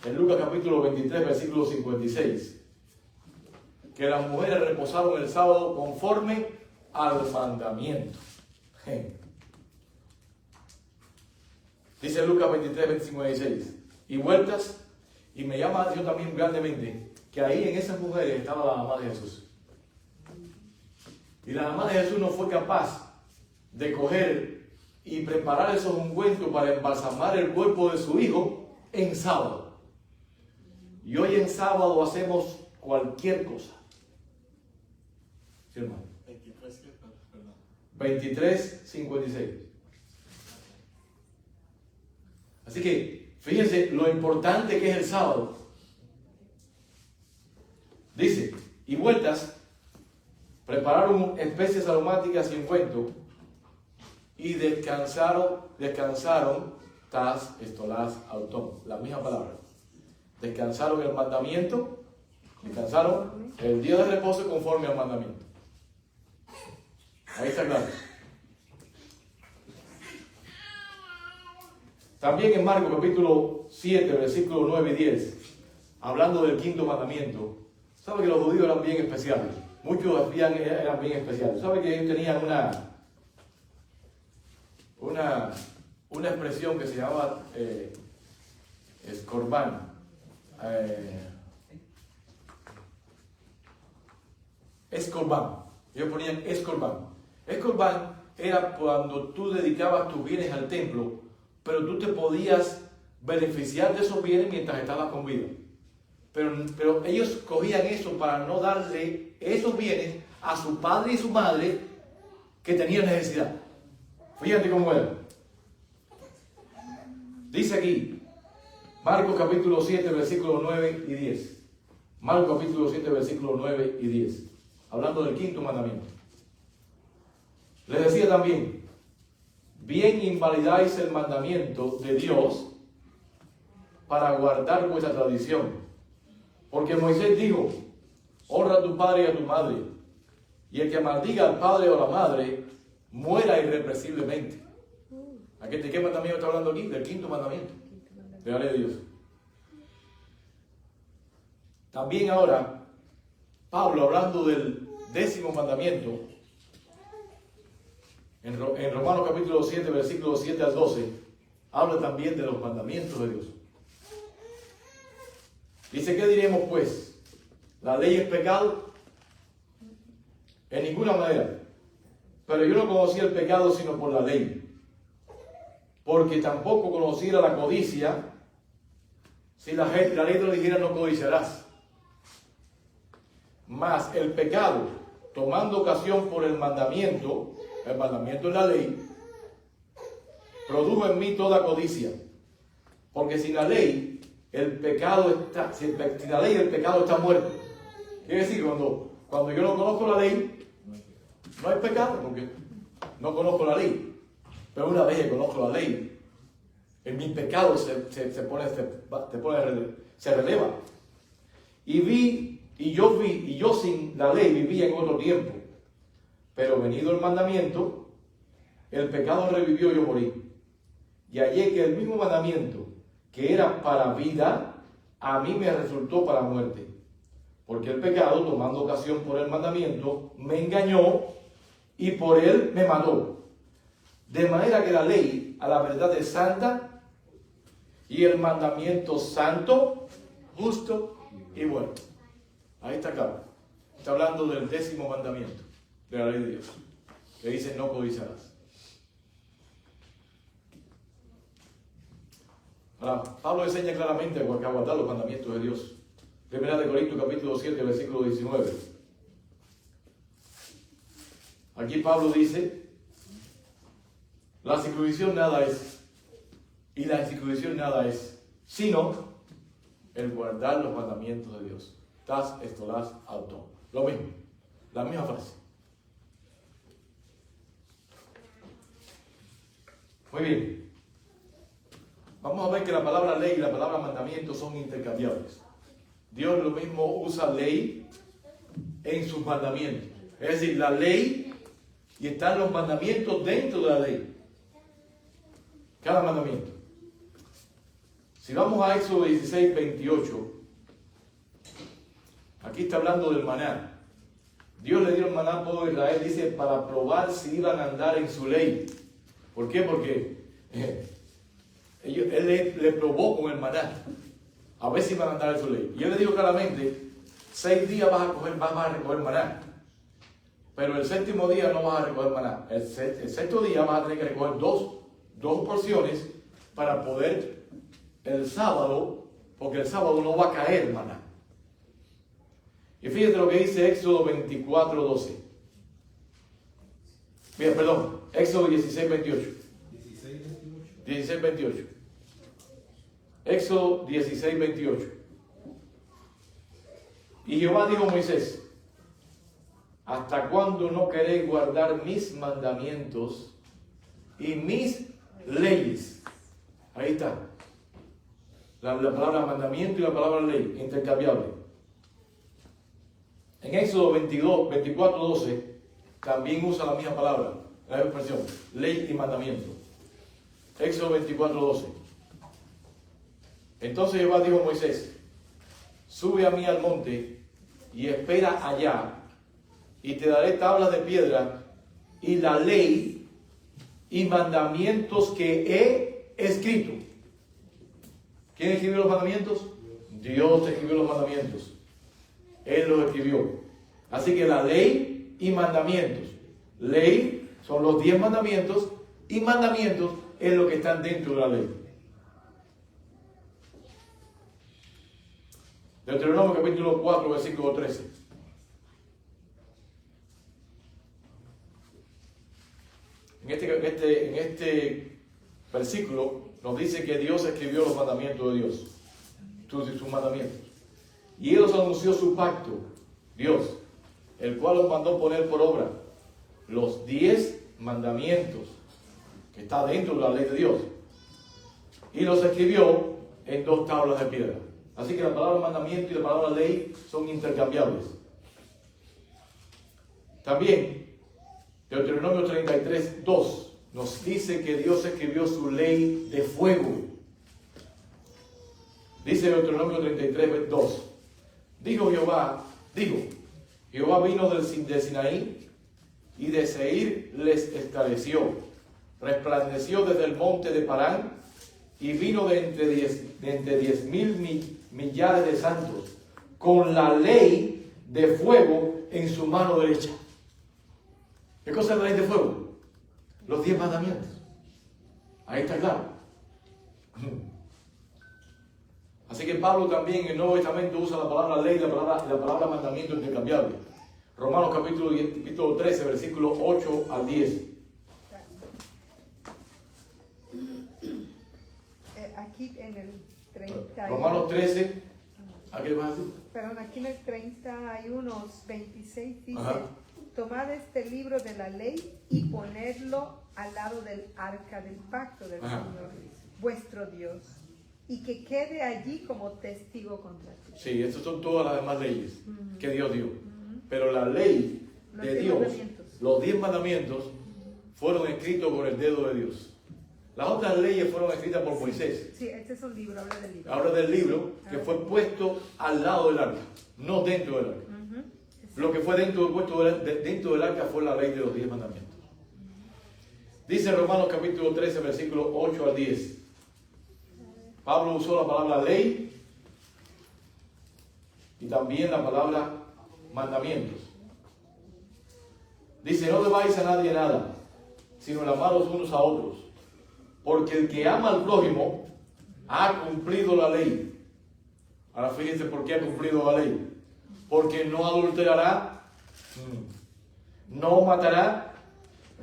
en Lucas capítulo 23, versículo 56, que las mujeres reposaron el sábado conforme al mandamiento. Dice Lucas 23, 56. Y vueltas, y me llama la atención también grandemente, que ahí en esas mujeres estaba la mamá de Jesús. Y la mamá de Jesús no fue capaz de coger y preparar esos ungüentos para embalsamar el cuerpo de su hijo en sábado. Y hoy en sábado hacemos cualquier cosa. ¿Sí, hermano? 23:56. Así que fíjense lo importante que es el sábado. Dice, y vueltas, prepararon especies aromáticas y ungüento, y descansaron, tas, estolás, autón, la misma palabra. Descansaron el mandamiento, descansaron el día de reposo conforme al mandamiento. Ahí está claro. También en Marcos capítulo 7, versículos 9 y 10, hablando del quinto mandamiento, sabe que los judíos eran bien especiales. Muchos eran bien especiales. Sabe que ellos tenían una expresión que se llamaba escorbán. Escorbán. Ellos ponían escorbán. Escorbán era cuando tú dedicabas tus bienes al templo, pero tú te podías beneficiar de esos bienes mientras estabas con vida. Pero ellos cogían eso para no darle esos bienes a su padre y su madre que tenían necesidad. Fíjate cómo era. Dice aquí, Marcos capítulo 7, versículos 9 y 10. Marcos capítulo 7, versículos 9 y 10. Hablando del quinto mandamiento. Les decía también, bien invalidáis el mandamiento de Dios para guardar vuestra tradición. Porque Moisés dijo, honra a tu padre y a tu madre, y el que maldiga al padre o a la madre, muera irrepresiblemente. ¿De qué mandamiento está hablando aquí? Del quinto mandamiento. De la ley de Dios. También ahora, Pablo, hablando del 10º mandamiento, en Romanos capítulo 7, versículos 7 al 12, habla también de los mandamientos de Dios. Dice, ¿qué diremos pues? ¿La ley es pecado? En ninguna manera. Pero yo no conocí el pecado sino por la ley. Porque tampoco conociera la codicia si la ley te dijera no codiciarás. Mas el pecado, tomando ocasión por el mandamiento es la ley, produjo en mí toda codicia. Porque sin la ley, el pecado está, sin la ley el pecado está muerto. Quiere decir, cuando yo no conozco la ley, no hay pecado, porque no conozco la ley. Pero una vez que conozco la ley, en mi pecado se releva. Y yo sin la ley vivía en otro tiempo. Pero venido el mandamiento, el pecado revivió y yo morí. Y hallé que el mismo mandamiento que era para vida, a mí me resultó para muerte. Porque el pecado, tomando ocasión por el mandamiento, me engañó y por él me mató. De manera que la ley a la verdad es santa y el mandamiento santo, justo y bueno. Ahí está claro. Está hablando del 10º mandamiento de la ley de Dios, que dice no codiciarás. Ahora, Pablo enseña claramente a guardar los mandamientos de Dios. Primera de Corintios capítulo 7, versículo 19. Aquí Pablo dice, la circuncisión nada es, y la incircuncisión nada es, sino el guardar los mandamientos de Dios. Tas, estolás, autón. Lo mismo, la misma frase. Muy bien. Vamos a ver que la palabra ley y la palabra mandamiento son intercambiables. Dios lo mismo usa ley en sus mandamientos. Es decir, la ley y están los mandamientos dentro de la ley. Cada mandamiento. Si vamos a Éxodo 16, 28, aquí está hablando del maná. Dios le dio el maná al pueblo de Israel, dice, para probar si iban a andar en su ley. ¿Por qué? Porque Él le probó con el maná, a ver si iban a andar en su ley. Y Él le dijo claramente, 6 días vas a recoger maná, pero el 7º día no vas a recoger maná. El 6º día vas a tener que recoger dos porciones para poder el sábado, porque el sábado no va a caer maná. Y fíjate lo que dice Éxodo 24, 12. Mira, perdón, Éxodo 16, 28. 16, 28. Éxodo 16, 28. Y Jehová dijo a Moisés, ¿hasta cuándo no queréis guardar mis mandamientos y mis leyes? Ahí está. La palabra mandamiento y la palabra ley, intercambiable. En Éxodo 24, 12, también usa la misma palabra, la misma expresión, ley y mandamiento. Éxodo 24, 12. Entonces Jehová dijo a Moisés, sube a mí al monte y espera allá, y te daré tablas de piedra y la ley y mandamientos que he escrito. ¿Quién escribió los mandamientos? Dios escribió los mandamientos. Él los escribió. Así que la ley y mandamientos. Ley son los 10 mandamientos y mandamientos es lo que están dentro de la ley. Deuteronomio capítulo 4, versículo 13. En este versículo nos dice que Dios escribió los mandamientos de Dios, sus mandamientos. Y Él los anunció su pacto, Dios, el cual los mandó poner por obra los 10 mandamientos que está dentro de la ley de Dios. Y los escribió en 2 tablas de piedra. Así que la palabra mandamiento y la palabra ley son intercambiables. También, Deuteronomio 33, 2 nos dice que Dios escribió su ley de fuego. Dice Deuteronomio 33, 2. Jehová vino del Sinaí y de Seir les estableció. Resplandeció desde el monte de Parán y vino de entre 10,000 millares de santos con la ley de fuego en su mano derecha. ¿Qué cosa es la ley de fuego? Los 10 mandamientos. Ahí está claro. Así que Pablo también en el Nuevo Testamento usa la palabra ley y la palabra mandamiento intercambiable. Romanos capítulo 13, versículos 8 al 10. Aquí en el 30. Romanos 13, ¿a qué le vas a decir? Perdón, aquí en el 31, 26 dice, ajá, tomad este libro de la ley y ponedlo al lado del arca del pacto del ajá, Señor, vuestro Dios, y que quede allí como testigo contra ti. Sí, estas son todas las demás leyes que Dios dio. Pero la ley de Dios, los 10 mandamientos, fueron escritos con el dedo de Dios. Las otras leyes fueron escritas por Moisés. Sí, este es un libro, habla del libro. Habla del libro que fue puesto al lado del arca, no dentro del arca. Lo que fue puesto dentro del arca fue la ley de los 10 mandamientos. Dice Romanos capítulo 13, versículos 8 al 10. Pablo usó la palabra ley y también la palabra mandamientos. Dice, no debáis a nadie nada, sino el amaros unos a otros, porque el que ama al prójimo ha cumplido la ley. Ahora fíjense por qué ha cumplido la ley. Porque no adulterará, no matará,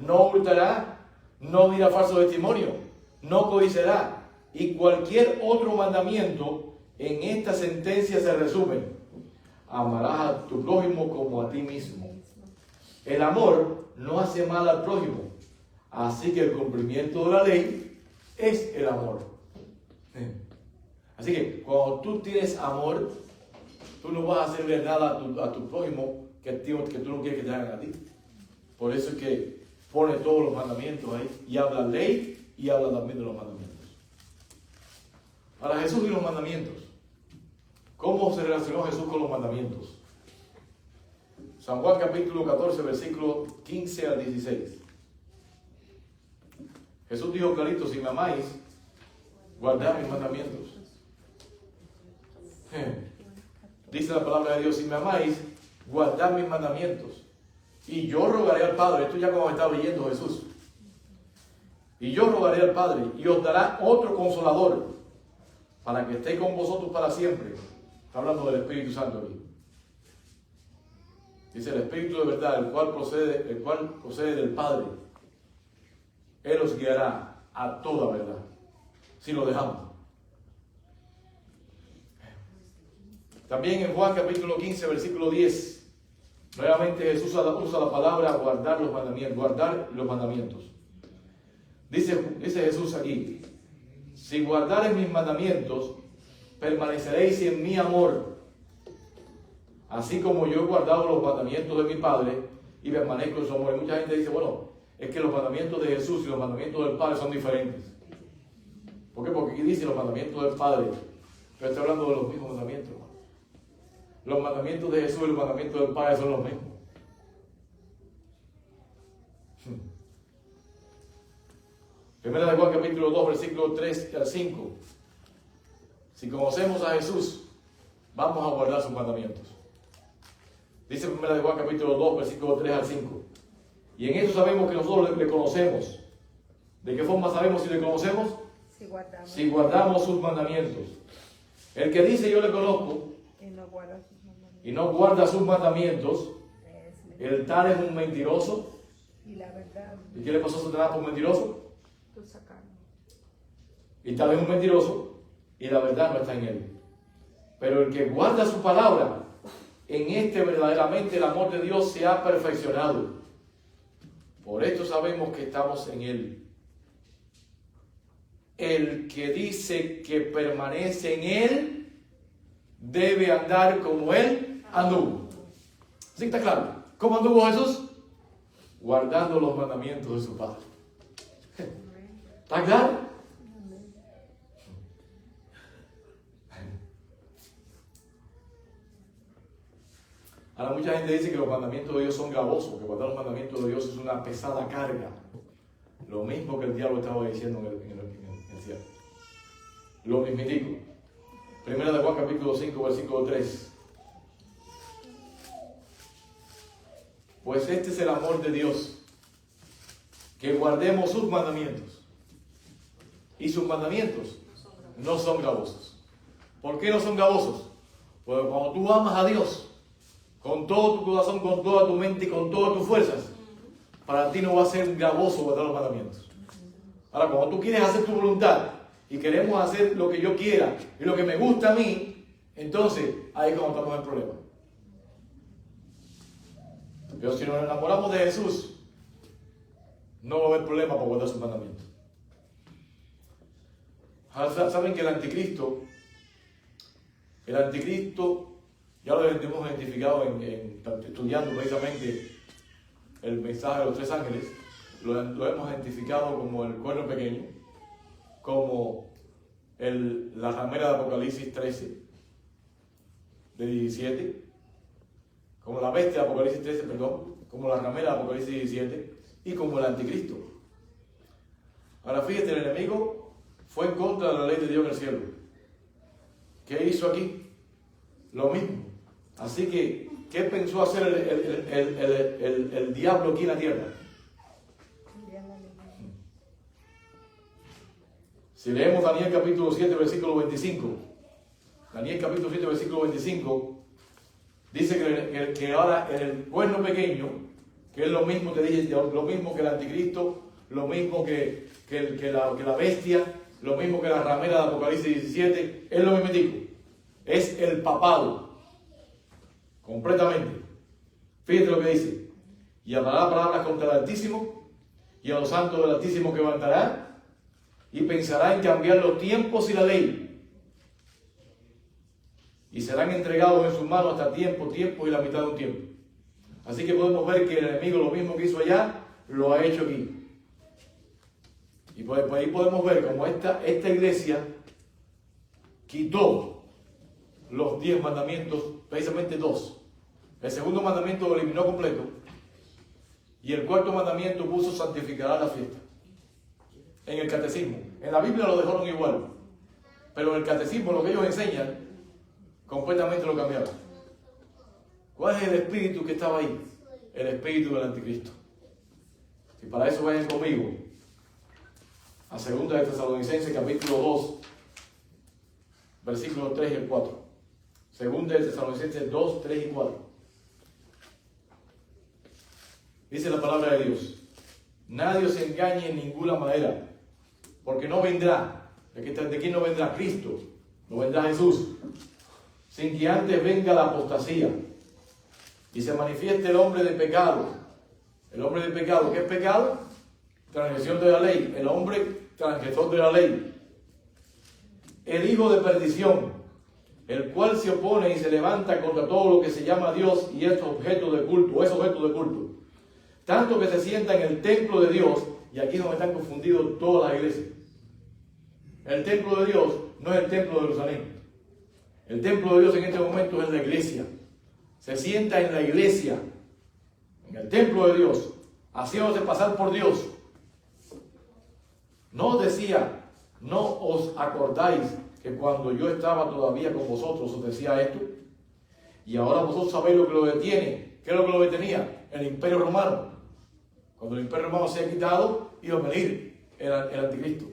no hurtará, no dirá falso testimonio, no codiciará. Y cualquier otro mandamiento en esta sentencia se resume: amarás a tu prójimo como a ti mismo. El amor no hace mal al prójimo, así que el cumplimiento de la ley es el amor. Así que cuando tú tienes amor, tú no vas a hacerle nada a tu prójimo que tú no quieres que te hagan a ti. Por eso es que pone todos los mandamientos ahí y habla ley y habla también de los mandamientos. Para Jesús y los mandamientos. ¿Cómo se relacionó Jesús con los mandamientos? San Juan capítulo 14, versículo 15 al 16. Jesús dijo clarito: si me amáis, guardad mis mandamientos. Dice la palabra de Dios: si me amáis, guardad mis mandamientos. Y yo rogaré al Padre. Esto ya como está leyendo Jesús. Y yo rogaré al Padre y os dará otro consolador para que esté con vosotros para siempre. Está hablando del Espíritu Santo aquí. Dice: el Espíritu de verdad, el cual procede del Padre. Él os guiará a toda verdad, si lo dejamos. También en Juan capítulo 15, versículo 10, nuevamente Jesús usa la palabra guardar los mandamientos. Dice Jesús aquí: si guardareis mis mandamientos, permaneceréis en mi amor, así como yo he guardado los mandamientos de mi Padre y permanezco en su amor. Y mucha gente dice: bueno, es que los mandamientos de Jesús y los mandamientos del Padre son diferentes. ¿Por qué? Porque aquí dice los mandamientos del Padre, pero está hablando de los mismos mandamientos. Los mandamientos de Jesús y los mandamientos del Padre son los mismos. Primera de Juan capítulo 2, versículo 3 al 5. Si conocemos a Jesús, vamos a guardar sus mandamientos. Dice Primera de Juan capítulo 2, versículo 3 al 5. Y en eso sabemos que nosotros le conocemos. ¿De qué forma sabemos si le conocemos? Si guardamos sus mandamientos. El que dice yo le conozco y no guarda sus mandamientos, el tal es un mentiroso. ¿Y qué le pasó a Satanás por mentiroso? Y tal es un mentiroso y la verdad no está en él. Pero el que guarda su palabra, en este verdaderamente el amor de Dios se ha perfeccionado. Por esto sabemos que estamos en él. El que dice que permanece en él debe andar como él anduvo. ¿Sí está claro? ¿Cómo anduvo Jesús? Guardando los mandamientos de su Padre. ¿Está claro? Ahora mucha gente dice que los mandamientos de Dios son gravosos, que guardar los mandamientos de Dios es una pesada carga. Lo mismo que el diablo estaba diciendo en el cielo. Lo mismitico. Primera de Juan capítulo 5, versículo 3. Pues este es el amor de Dios, que guardemos sus mandamientos. Y sus mandamientos no son gravosos. ¿Por qué no son gravosos? Porque cuando tú amas a Dios con todo tu corazón, con toda tu mente y con todas tus fuerzas, para ti no va a ser gravoso guardar los mandamientos. Ahora, cuando tú quieres hacer tu voluntad y queremos hacer lo que yo quiera y lo que me gusta a mí, entonces ahí es cuando estamos en el problema. Pero si nos enamoramos de Jesús, no va a haber problema por guardar sus mandamientos. Ahora, saben que el anticristo, ya lo hemos identificado estudiando precisamente el mensaje de los tres ángeles, lo hemos identificado como el cuerno pequeño, como la ramera de Apocalipsis 13, de 17, como la bestia de Apocalipsis 13, perdón, como la ramera de Apocalipsis 17, y como el anticristo. Ahora fíjate, el enemigo fue en contra de la ley de Dios en el cielo. ¿Qué hizo aquí? Lo mismo. Así que, ¿qué pensó hacer el diablo aquí en la tierra? Si leemos Daniel capítulo 7, versículo 25, Daniel capítulo 7, versículo 25, dice que ahora en el cuerno pequeño, que es lo mismo que dije, lo mismo que el anticristo, lo mismo que la bestia, lo mismo que la ramera de Apocalipsis 17, es lo mismo, es el papado, completamente. Fíjate lo que dice: y hablará palabras contra el Altísimo, y a los santos del Altísimo quebrantará, y pensará en cambiar los tiempos y la ley, y serán entregados en sus manos hasta tiempo y la mitad de un tiempo. Así que podemos ver que el enemigo lo mismo que hizo allá, lo ha hecho aquí. Y por ahí podemos ver cómo esta iglesia quitó los 10 mandamientos, precisamente 2. El segundo mandamiento lo eliminó completo. Y el cuarto mandamiento puso santificará la fiesta. En el catecismo. En la Biblia lo dejaron igual. Pero en el catecismo, lo que ellos enseñan, completamente lo cambiaron. ¿Cuál es el espíritu que estaba ahí? El espíritu del anticristo. Y para eso vayan conmigo a 2 de Tesalonicenses capítulo 2, versículos 3 y el 4. 2 de Tesalonicenses 2, 3 y 4. Dice la palabra de Dios: nadie os engañe en ninguna manera, porque no vendrá. ¿De quién no vendrá? Cristo. No vendrá Jesús, sin que antes venga la apostasía y se manifieste el hombre de pecado. El hombre de pecado, ¿qué es pecado? Transgresión de la ley. El hombre transgresor de la ley. El hijo de perdición, el cual se opone y se levanta contra todo lo que se llama Dios y es objeto de culto, tanto que se sienta en el templo de Dios. Y aquí es donde están confundidos todas las iglesias. El templo de Dios no es el templo de Jerusalén. El templo de Dios en este momento es la iglesia. Se sienta en la iglesia, en el templo de Dios, haciéndose pasar por Dios. No decía: no os acordáis que cuando yo estaba todavía con vosotros os decía esto, y ahora vosotros sabéis lo que lo detiene. ¿Qué es lo que lo detenía? El imperio romano. Cuando el imperio romano se ha quitado, iba a venir el anticristo,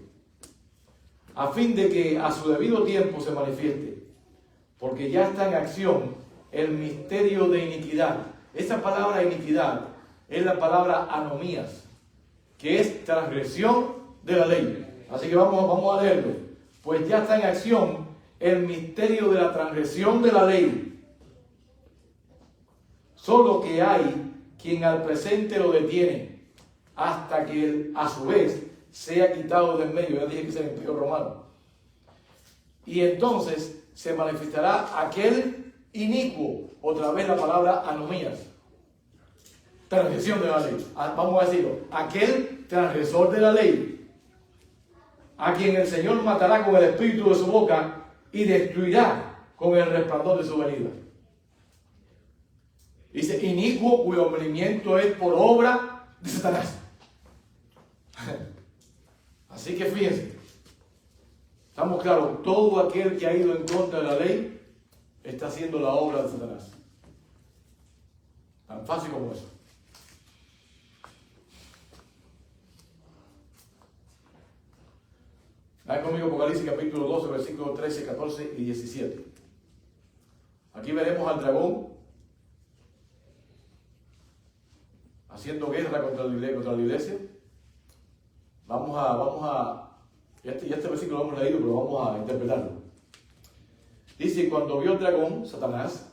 a fin de que a su debido tiempo se manifieste, porque ya está en acción el misterio de iniquidad. Esa palabra iniquidad es la palabra anomías, que es transgresión de la ley. Así que vamos a leerlo. Pues ya está en acción el misterio de la transgresión de la ley, solo que hay quien al presente lo detiene, hasta que él, a su vez, sea quitado del medio. Ya dije que es el imperio romano. Y entonces se manifestará aquel inicuo, otra vez la palabra anomías, transgresión de la ley. Vamos a decirlo: aquel transgresor de la ley, a quien el Señor matará con el espíritu de su boca y destruirá con el resplandor de su venida. Dice: inicuo, cuyo movimiento es por obra de Satanás. Así que fíjense, estamos claros: todo aquel que ha ido en contra de la ley está haciendo la obra de Satanás. Tan fácil como eso. Vayan conmigo Apocalipsis capítulo 12, versículos 13, 14 y 17. Aquí veremos al dragón haciendo guerra contra la iglesia. Este versículo lo hemos leído, pero vamos a interpretarlo. Dice: cuando vio el dragón, Satanás,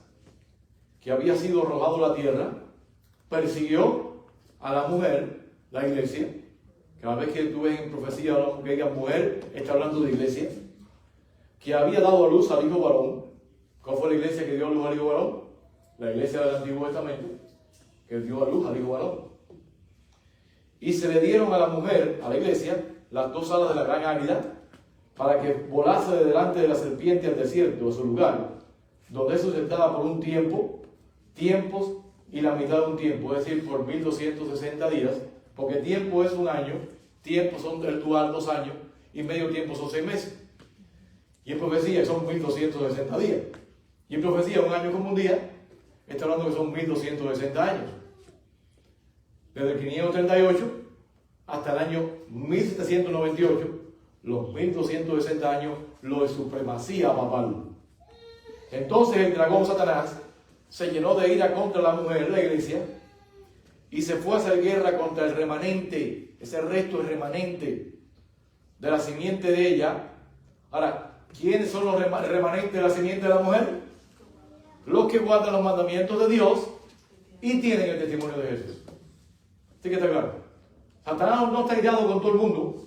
que había sido arrojado a la tierra, persiguió a la mujer, la iglesia. Cada vez que tú ves en profecía que diga mujer, está hablando de iglesia, que había dado a luz al hijo varón. ¿Cuál fue la iglesia que dio a luz al hijo varón? La iglesia del Antiguo Testamento, que dio a luz al hijo varón. Y se le dieron a la mujer, a la iglesia, las 2 alas de la gran águila, para que volase de delante de la serpiente al desierto, a su lugar, donde eso se estaba por un tiempo, tiempos y la mitad de un tiempo, es decir, por 1260 días, porque tiempo es un año, tiempo son el dual 2 años, y medio tiempo son 6 meses. Y en profecía son 1260 días. Y en profecía, un año como un día, está hablando que son 1260 años. Desde el 538 hasta el año 1798, los 1260 años, lo de supremacía papal. Entonces el dragón Satanás se llenó de ira contra la mujer, la iglesia, y se fue a hacer guerra contra el remanente, ese resto es remanente de la simiente de ella. Ahora, ¿quiénes son los remanentes de la simiente de la mujer? Los que guardan los mandamientos de Dios y tienen el testimonio de Jesús. ¿Sí que está claro? Satanás no está irado con todo el mundo.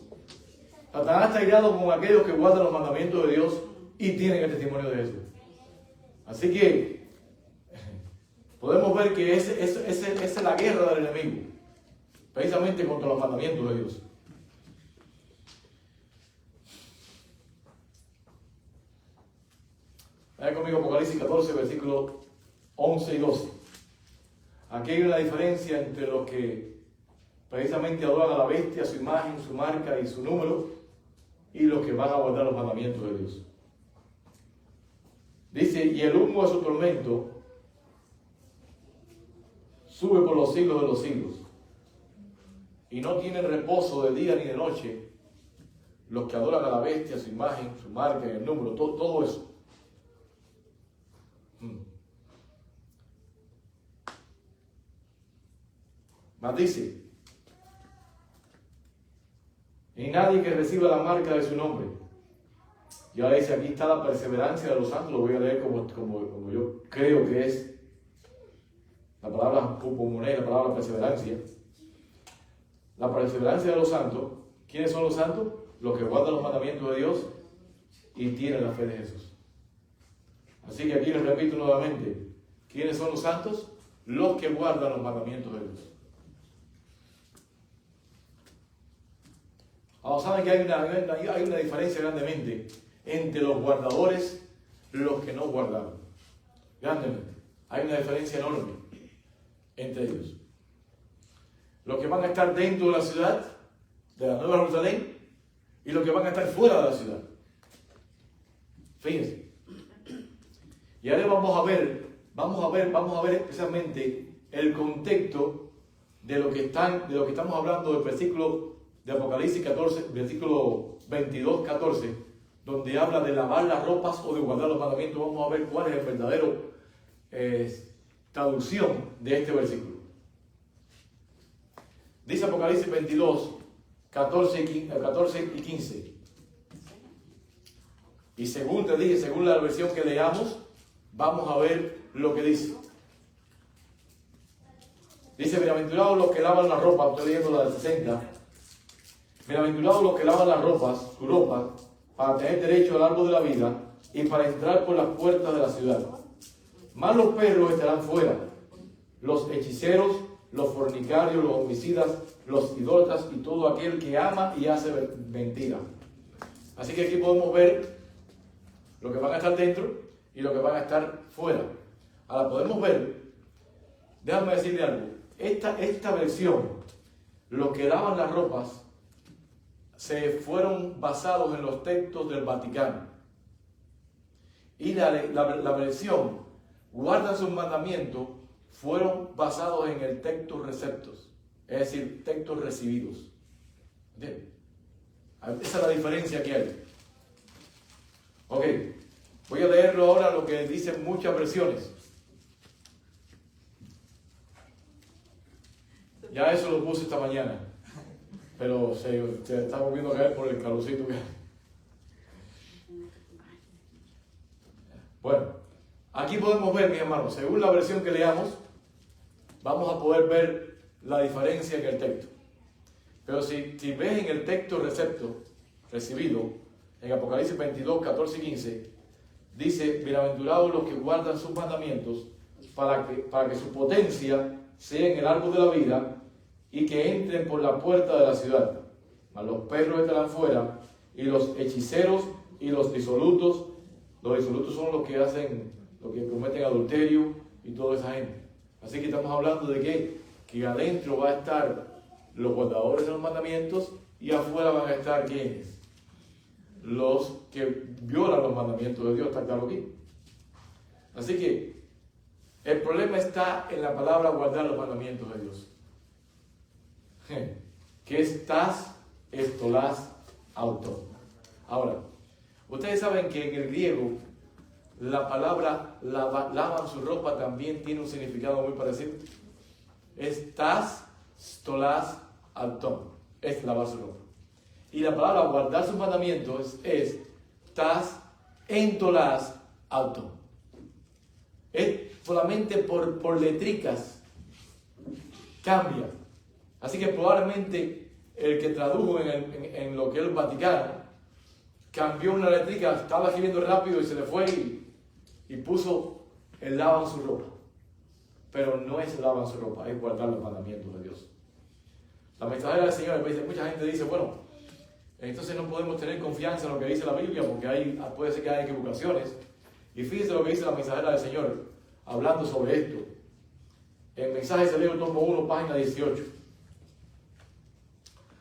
Satanás está irado con aquellos que guardan los mandamientos de Dios y tienen el testimonio de Jesús. Así que podemos ver que esa es la guerra del enemigo, precisamente contra los mandamientos de Dios. Vaya conmigo Apocalipsis 14, versículos 11 y 12. Aquí hay una diferencia entre los que precisamente adoran a la bestia, su imagen, su marca y su número, y los que van a guardar los mandamientos de Dios. Dice, y el humo de su tormento sube por los siglos de los siglos, y no tienen reposo de día ni de noche los que adoran a la bestia, su imagen, su marca, el número, todo eso. Mas dice, y nadie que reciba la marca de su nombre. Y ahora dice, aquí está la perseverancia de los santos, lo voy a leer como yo creo que es la palabra pupumune, la palabra perseverancia. La perseverancia de los santos. ¿Quiénes son los santos? Los que guardan los mandamientos de Dios y tienen la fe de Jesús. Así que aquí les repito nuevamente, ¿quiénes son los santos? Los que guardan los mandamientos de Dios. Ahora saben que hay una diferencia grandemente entre los guardadores y los que no guardaron. Grandemente. Hay una diferencia enorme entre ellos. Los que van a estar dentro de la ciudad, de la Nueva Jerusalén, y los que van a estar fuera de la ciudad. Fíjense. Y ahora vamos a ver especialmente el contexto de lo que estamos hablando del versículo de Apocalipsis 14, versículo 22, 14, donde habla de lavar las ropas o de guardar los mandamientos. Vamos a ver cuál es el verdadero traducción de este versículo. Dice Apocalipsis 22, 14 y 15. Y según te dije, según la versión que leamos, vamos a ver lo que dice. Dice, bienaventurados los que lavan la ropa, estoy leyendo la del 60. Bienaventurados los que lavan las ropas, su ropa, para tener derecho al árbol de la vida y para entrar por las puertas de la ciudad. Mas los perros estarán fuera, los hechiceros, los fornicarios, los homicidas, los idólatras y todo aquel que ama y hace mentira. Así que aquí podemos ver lo que van a estar dentro y lo que van a estar fuera. Ahora podemos ver, déjame decirle algo, esta versión, los que lavan las ropas, se fueron basados en los textos del Vaticano. Y la versión, guardan sus mandamientos, fueron basados en el texto receptos, es decir, textos recibidos. ¿Entienden? Esa es la diferencia que hay. Ok, voy a leerlo ahora lo que dicen muchas versiones. Ya eso lo puse esta mañana, pero se está volviendo a caer por el calorcito que hay. Bueno, aquí podemos ver, mis hermanos, según la versión que leamos, vamos a poder ver la diferencia en el texto. Pero si ves en el texto recepto, recibido, en Apocalipsis 22, 14 y 15, dice, bienaventurados los que guardan sus mandamientos, para que su potencia sea en el árbol de la vida, y que entren por la puerta de la ciudad. Mas los perros estarán fuera, y los hechiceros y los disolutos son los que cometen adulterio y toda esa gente. Así que estamos hablando de que adentro va a estar los guardadores de los mandamientos y afuera van a estar ¿quiénes? Los que violan los mandamientos de Dios, está claro aquí. Así que el problema está en la palabra guardar los mandamientos de Dios. Que es tas, estolas, auto. Ahora, ustedes saben que en el griego la palabra lavan su ropa también tiene un significado muy parecido. Es tas, stolas, auto. Es lavar su ropa. Y la palabra guardar sus mandamientos es tas, entolas, auto. Es solamente por letricas cambia. Así que probablemente el que tradujo en lo que es el Vaticano cambió una letrica, estaba escribiendo rápido y se le fue y puso el lavan su ropa. Pero no es lavan su ropa, es guardar los mandamientos de Dios. La mensajera del Señor, mucha gente dice, bueno, entonces no podemos tener confianza en lo que dice la Biblia porque puede ser que haya equivocaciones. Y fíjense lo que dice la mensajera del Señor, hablando sobre esto. El mensaje se lee en tomo 1, página 18.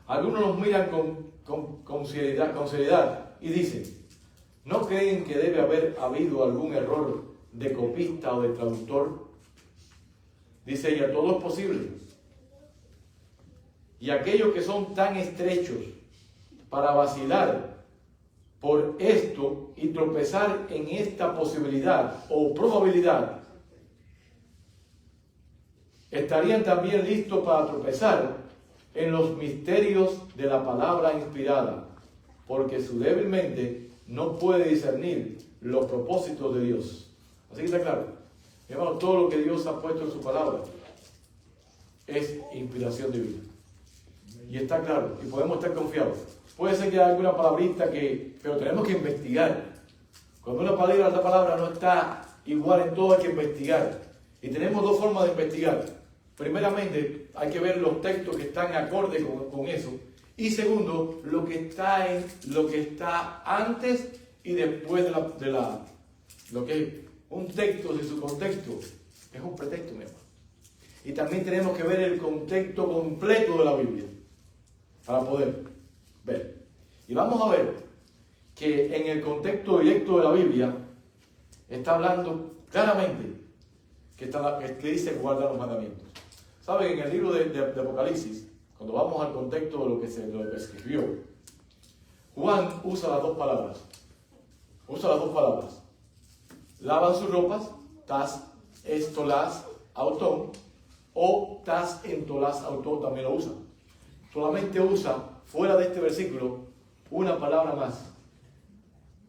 Algunos nos miran con seriedad y dicen, ¿no creen que debe haber habido algún error de copista o de traductor? Dice ella, todo es posible. Y aquellos que son tan estrechos para vacilar por esto y tropezar en esta posibilidad o probabilidad, estarían también listos para tropezar en los misterios de la palabra inspirada, porque su débil mente no puede discernir los propósitos de Dios. Así que está claro, hermano, todo lo que Dios ha puesto en su palabra es inspiración divina. Y está claro, y podemos estar confiados. Puede ser que haya alguna palabrita pero tenemos que investigar. Cuando una palabra no está igual en todo, hay que investigar. Y tenemos dos formas de investigar. Primeramente, hay que ver los textos que están acorde con eso. Y segundo, lo que está antes y después de lo que es un texto de su contexto. Es un pretexto, mi hermano. Y también tenemos que ver el contexto completo de la Biblia para poder ver. Y vamos a ver que en el contexto directo de la Biblia está hablando claramente que dice guardar los mandamientos. ¿Saben? En el libro de Apocalipsis, cuando vamos al contexto de lo que se escribió, Juan usa las dos palabras. Lavan sus ropas, tas estolas autón, o tas entolas autón también lo usa. Solamente usa, fuera de este versículo, una palabra más,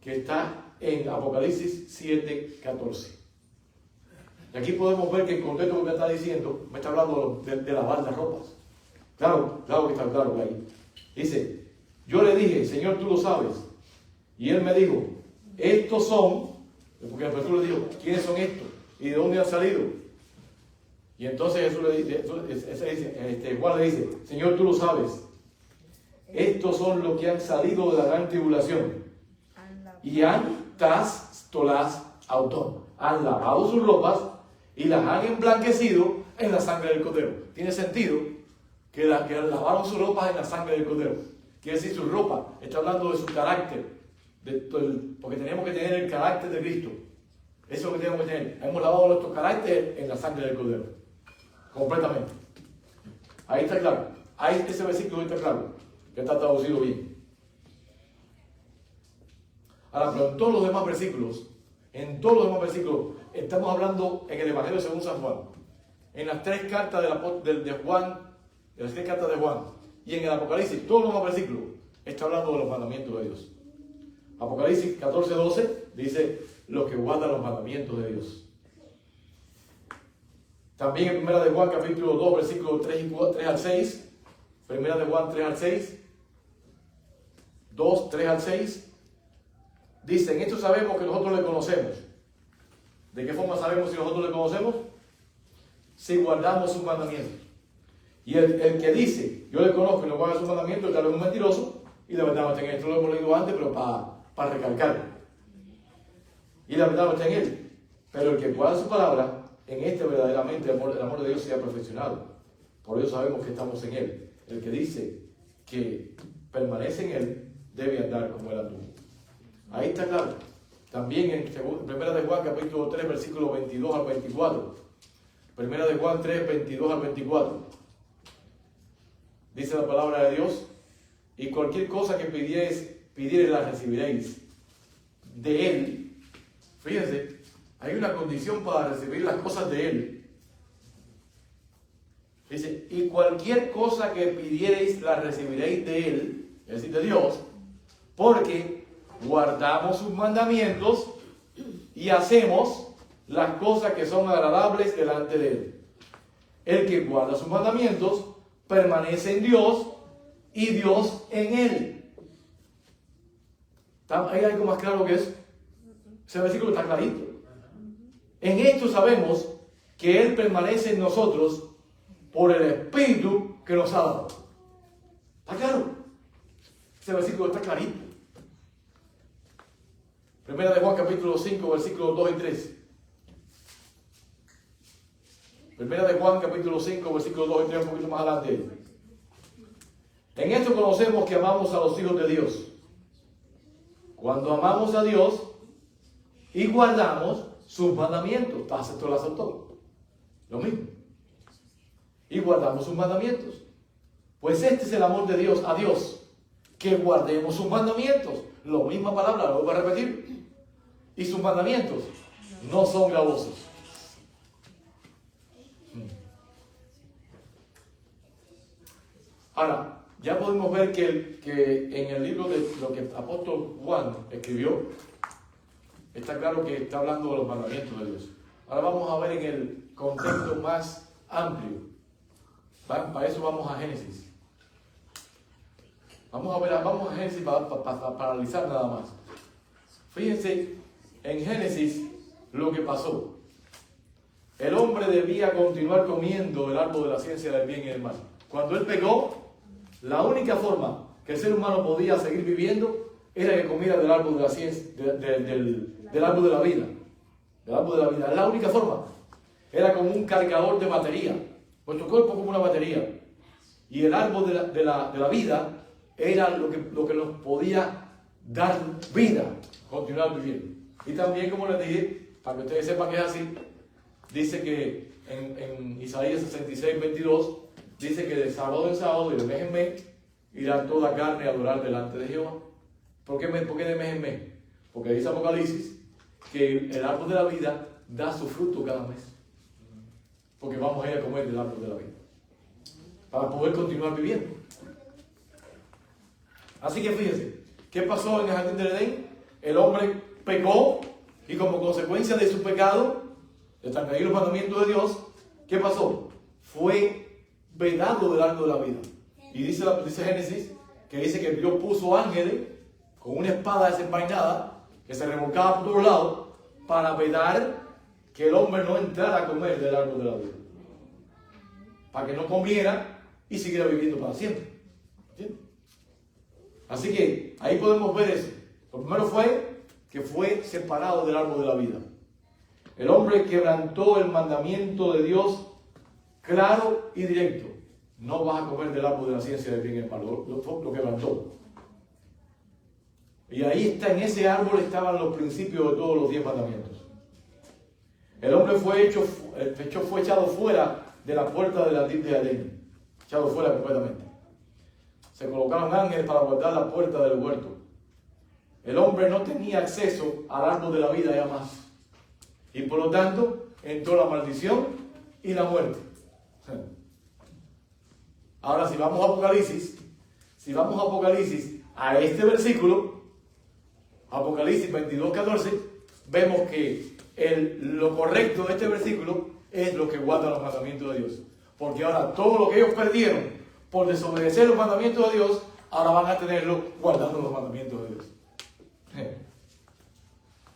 que está en Apocalipsis 7:14. Y aquí podemos ver que el contexto que me está diciendo, me está hablando de lavar las ropas. Claro que está claro ahí. Dice, yo le dije, Señor, tú lo sabes. Y él me dijo, estos son, porque el Jesús le dijo, ¿quiénes son estos? ¿Y de dónde han salido? Y entonces Jesús le dice, Juan le dice, Señor, tú lo sabes. Estos son los que han salido de la gran tribulación. Y han tolas autón. Han lavado sus ropas y las han emblanquecido en la sangre del Cordero. Tiene sentido que lavaron sus ropas en la sangre del Cordero. Quiere decir su ropa. Está hablando de su carácter. Porque tenemos que tener el carácter de Cristo. Eso es lo que tenemos que tener. Hemos lavado nuestro carácter en la sangre del Cordero. Completamente. Ahí está claro. Ahí ese versículo está claro. Que está traducido bien. Ahora, pero en todos los demás versículos, estamos hablando en el Evangelio según San Juan. En las tres cartas de Juan, y en el Apocalipsis, todos los demás versículos, está hablando de los mandamientos de Dios. Apocalipsis 14:12 dice, los que guardan los mandamientos de Dios. También en 1 de Juan capítulo 2, versículos 3 al 6, 1 de Juan 3 al 6, 2, 3 al 6, dicen, esto sabemos que nosotros le conocemos. ¿De qué forma sabemos si nosotros le conocemos? Si guardamos sus mandamientos. Y el que dice, yo le conozco y no guarda sus mandamientos, tal vez es un mentiroso, y la verdad no está en él. Esto lo hemos leído antes, pero para recalcar. Y la verdad no está en él. Pero el que guarda su palabra, en este verdaderamente el amor de Dios se ha perfeccionado. Por eso sabemos que estamos en él. El que dice que permanece en él, debe andar como él anduvo. Ahí está claro. También en 1 de Juan capítulo 3, versículos 22 al 24. 1 de Juan 3, 22 al 24. Dice la palabra de Dios, y cualquier cosa que pidiereis la recibiréis de Él. Fíjense, hay una condición para recibir las cosas de Él. Dice, y cualquier cosa que pidiereis la recibiréis de Él, es decir, de Dios, porque guardamos sus mandamientos y hacemos las cosas que son agradables delante de Él. El que guarda sus mandamientos permanece en Dios y Dios en Él. ¿Hay algo más claro que eso? Ese versículo está clarito. En esto sabemos que Él permanece en nosotros por el Espíritu que nos ha dado. ¿Está claro? Ese versículo está clarito. Primera de Juan capítulo 5, versículos 2 y 3. Primera de Juan capítulo 5, versículos 2 y 3, un poquito más adelante. En esto conocemos que amamos a los hijos de Dios. Cuando amamos a Dios y guardamos sus mandamientos. Aceptó la aceptó. Lo mismo. Y guardamos sus mandamientos. Pues este es el amor de Dios a Dios, que guardemos sus mandamientos. La misma palabra, lo voy a repetir. Y sus mandamientos no son gravosos. Ahora, ya podemos ver que en el libro de lo que el apóstol Juan escribió, está claro que está hablando de los mandamientos de Dios. Ahora vamos a ver en el contexto más amplio. Para eso vamos a Génesis. Vamos a Génesis para analizar nada más. Fíjense, en Génesis lo que pasó. El hombre debía continuar comiendo el árbol de la ciencia del bien y del mal. Cuando él pecó, la única forma que el ser humano podía seguir viviendo era que comiera del árbol de la ciencia, del árbol de la vida. Del árbol de la vida. Es la única forma. Era como un cargador de batería. Nuestro cuerpo como una batería. Y el árbol de la vida era lo que nos podía dar vida, continuar viviendo. Y también, como les dije, para que ustedes sepan que es así, dice que en Isaías 66, 22, dice que de sábado en sábado y de mes en mes irá toda carne a adorar delante de Jehová. ¿Por qué de mes en mes? Porque dice Apocalipsis que el árbol de la vida da su fruto cada mes. Porque vamos a ir a comer del árbol de la vida. Para poder continuar viviendo. Así que fíjense, ¿qué pasó en el jardín del Edén? El hombre pecó y como consecuencia de su pecado, de transgredir los mandamientos de Dios, ¿qué pasó? Fue vedado del árbol de la vida. Y dice Génesis, que dice que Dios puso ángeles con una espada desenvainada que se remolcaba por todos lados para vedar que el hombre no entrara a comer del árbol de la vida. Para que no comiera y siguiera viviendo para siempre. ¿Entiendes? Así que ahí podemos ver eso. Lo primero fue que fue separado del árbol de la vida. El hombre quebrantó el mandamiento de Dios claro y directo. No vas a comer del árbol de la ciencia del bien y del mal. Lo quebrantó. Y ahí está, en ese árbol estaban los principios de todos los 10 mandamientos. El hombre fue echado fuera de la puerta de la tienda de Edén. Echado fuera completamente. Se colocaron ángeles para guardar la puerta del huerto. El hombre no tenía acceso al árbol de la vida ya más. Y por lo tanto, entró la maldición y la muerte. Ahora, si vamos a Apocalipsis, a este versículo, Apocalipsis 22, 14, vemos que lo correcto de este versículo es lo que guarda los mandamientos de Dios. Porque ahora todo lo que ellos perdieron por desobedecer los mandamientos de Dios, ahora van a tenerlo guardando los mandamientos de Dios.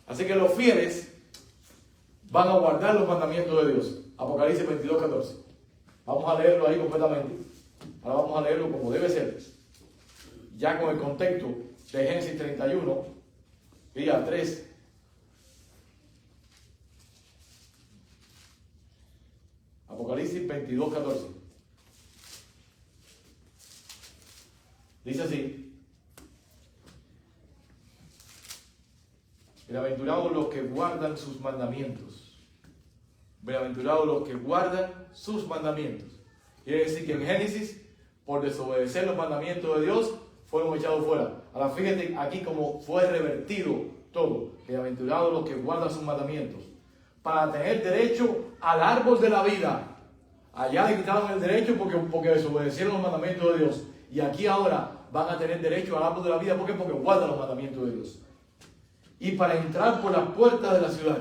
Así que los fieles van a guardar los mandamientos de Dios. Apocalipsis 22, 14. Vamos a leerlo ahí completamente. Ahora vamos a leerlo como debe ser. Ya con el contexto de Génesis 31, día 3. Apocalipsis 22, 14. Dice así: bienaventurados los que guardan sus mandamientos. Bienaventurados los que guardan sus mandamientos. Quiere decir que en Génesis, por desobedecer los mandamientos de Dios, fueron echados fuera. Ahora fíjate aquí cómo fue revertido todo. Bienaventurados los que guardan sus mandamientos, para tener derecho al árbol de la vida. Allá le quitaron el derecho porque desobedecieron los mandamientos de Dios. Y aquí ahora van a tener derecho al árbol de la vida. ¿Por qué? Porque guardan los mandamientos de Dios. Y para entrar por las puertas de la ciudad.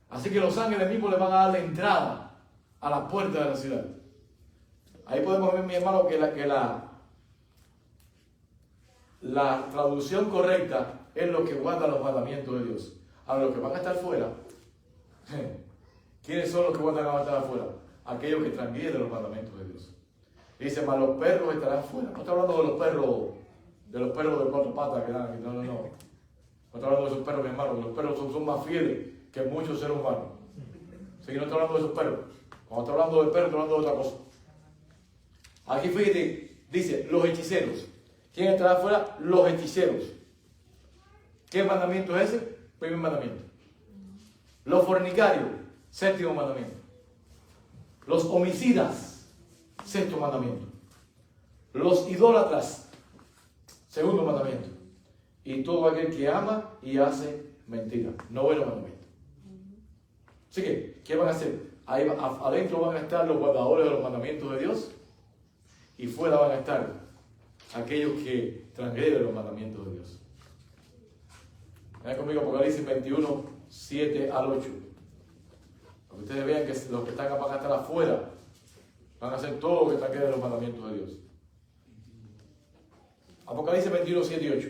Así que los ángeles mismos le van a dar la entrada a las puertas de la ciudad. Ahí podemos ver, mi hermano, que la traducción correcta es lo que guarda los mandamientos de Dios. Ahora, los que van a estar fuera, ¿quiénes son los que van a estar afuera? Aquellos que transgreden los mandamientos de Dios. Dice, mas los perros estarán fuera. No está hablando de los perros de 4 patas que dan aquí. No. No estoy hablando de esos perros, mi hermano, porque los perros son más fieles que muchos seres humanos. Así que no estoy hablando de esos perros. Cuando estoy hablando de perros, estoy hablando de otra cosa. Aquí fíjate, dice, los hechiceros. ¿Quién estará afuera? Los hechiceros. ¿Qué mandamiento es ese? Primer mandamiento. Los fornicarios, séptimo mandamiento. Los homicidas, sexto mandamiento. Los idólatras, segundo mandamiento. Y todo aquel que ama y hace mentira, noveno mandamiento. Así que, ¿qué van a hacer? Ahí adentro van a estar los guardadores de los mandamientos de Dios y fuera van a estar aquellos que transgreden los mandamientos de Dios. Vean conmigo Apocalipsis 21, 7 al 8. Para que ustedes vean que los que van a estar afuera van a hacer todo lo que transgrede los mandamientos de Dios. Apocalipsis 21, 7 y 8.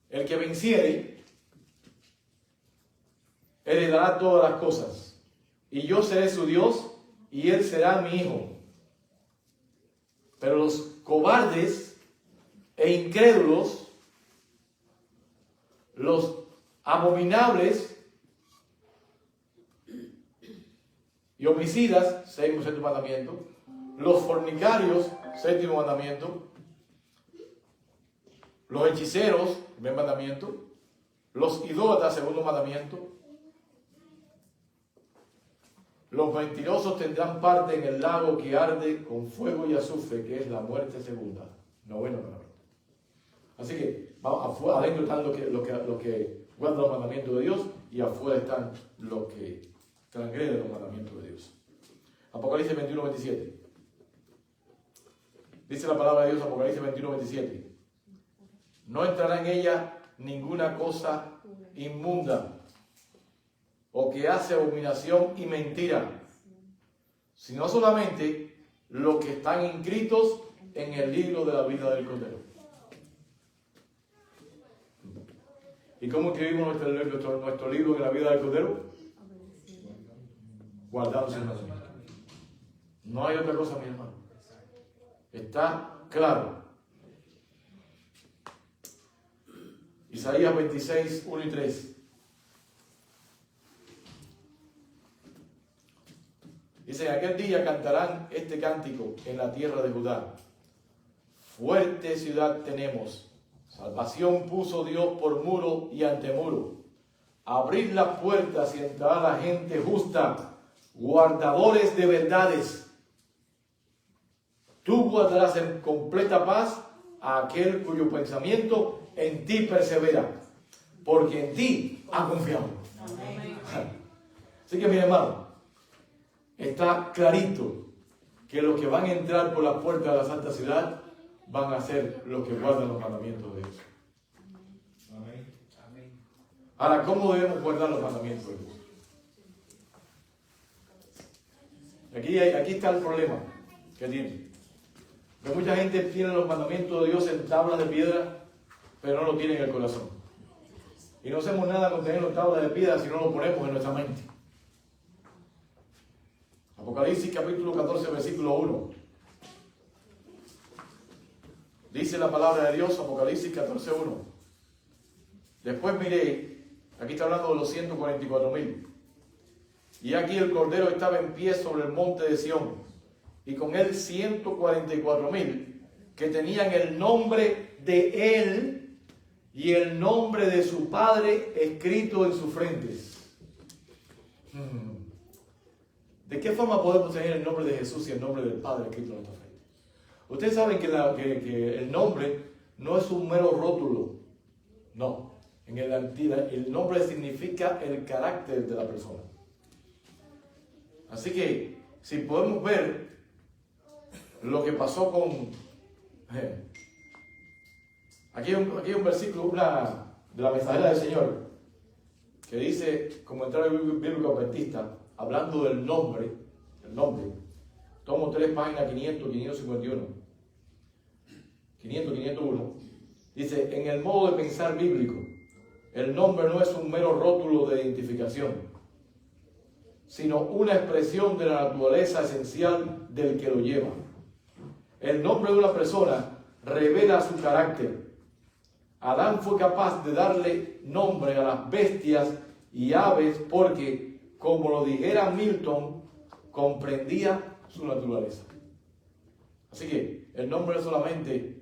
El que venciere heredará todas las cosas, y yo seré su Dios, y él será mi hijo. Pero los cobardes e incrédulos, los abominables y homicidas, séptimo mandamiento, los fornicarios, séptimo mandamiento, los hechiceros, primer mandamiento, los idólatras, segundo mandamiento, los mentirosos tendrán parte en el lago que arde con fuego y azufre, que es la muerte segunda, noveno mandamiento. Así que adentro están los que guardan los mandamientos de Dios y afuera están los que transgreden los mandamientos de Dios. Apocalipsis 21, 27. Dice la palabra de Dios, Apocalipsis 21, 27. No entrará en ella ninguna cosa inmunda o que hace abominación y mentira, sino solamente los que están inscritos en el libro de la vida del Cordero. ¿Y cómo escribimos nuestro libro en la vida del Cordero? Guardamos el mandamiento. No hay otra cosa, mi hermano. Está claro. Isaías 26, 1 y 3. Dice, en aquel día cantarán este cántico en la tierra de Judá. Fuerte ciudad tenemos. Salvación puso Dios por muro y antemuro. Abrid las puertas y entrará la gente justa, guardadores de verdades. Tú guardarás en completa paz a aquel cuyo pensamiento en ti persevera, porque en ti ha confiado. Amén. Así que, mi hermano, está clarito que los que van a entrar por la puerta de la santa ciudad van a ser los que guardan los mandamientos de Dios. Amén. Ahora, ¿cómo debemos guardar los mandamientos de Dios? Aquí está el problema que tiene. Que mucha gente tiene los mandamientos de Dios en tablas de piedra, pero no lo tiene en el corazón. Y no hacemos nada con tenerlo en tablas de piedra si no lo ponemos en nuestra mente. Apocalipsis capítulo 14, versículo 1. Dice la palabra de Dios, Apocalipsis 14, 1. Después miré, aquí está hablando de los 144,000. Y aquí el Cordero estaba en pie sobre el monte de Sión, y con él 144,000 que tenían el nombre de él y el nombre de su Padre escrito en sus frentes. ¿De qué forma podemos tener el nombre de Jesús y el nombre del Padre escrito en nuestra frente? Ustedes saben que el nombre no es un mero rótulo. No. El nombre significa el carácter de la persona. Así que, si podemos ver lo que pasó con... Aquí hay un versículo de la mensajera del Señor que dice, como entrar el bíblico adventista, hablando del nombre, tomo 3 páginas 500, 551, 500, 501, dice, en el modo de pensar bíblico, el nombre no es un mero rótulo de identificación, sino una expresión de la naturaleza esencial del que lo lleva. El nombre de una persona revela su carácter, Adán fue capaz de darle nombre a las bestias y aves porque, como lo dijera Milton, comprendía su naturaleza. Así que el nombre no es solamente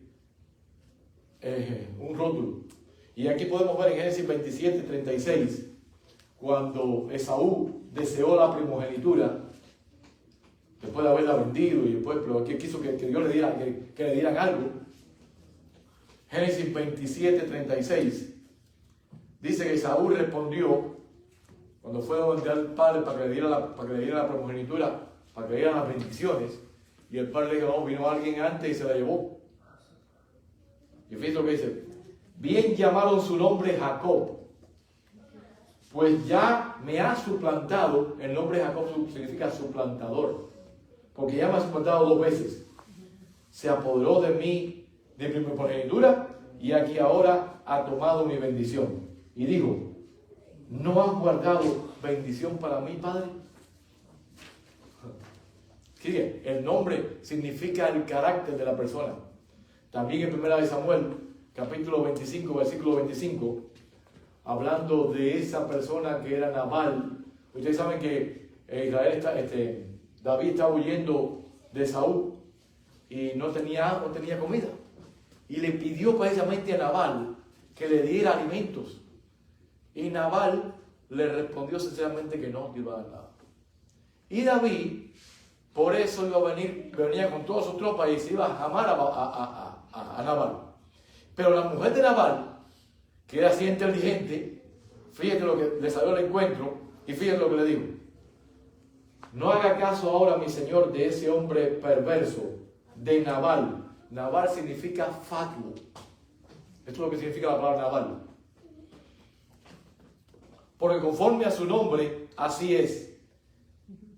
un rótulo. Y aquí podemos ver en Génesis 27:36, cuando Esaú deseó la primogenitura, después de haberla vendido y después, pero que quiso que Dios le diera, que le dieran algo. Génesis 27:36 dice que Esaú respondió cuando fue donde al padre para que le diera la primogenitura, para que le dieran las bendiciones, y el padre le dijo: no, vino alguien antes y se la llevó. Y fíjate lo que dice: bien llamaron su nombre Jacob, pues ya me ha suplantado. El nombre Jacob significa suplantador, porque ya me ha suplantado 2 veces. Se apoderó de mí, de mi primogenitura, y aquí ahora ha tomado mi bendición. Y dijo: ¿no has guardado bendición para mí, Padre? Sigue, el nombre significa el carácter de la persona. También en 1 Samuel, capítulo 25, versículo 25, hablando de esa persona que era Nabal. Ustedes saben que David estaba huyendo de Saúl y no tenía comida. Y le pidió precisamente a Nabal que le diera alimentos. Y Nabal le respondió sinceramente que no iba a dar nada. Y David, por eso venía con todas sus tropas y se iba a amar a Nabal. Pero la mujer de Nabal, que era así inteligente, fíjate lo que le salió al encuentro y fíjate lo que le dijo: no haga caso ahora, mi señor, de ese hombre perverso, de Nabal. Nabal significa fatuo. Esto es lo que significa la palabra Nabal. Porque conforme a su nombre, así es.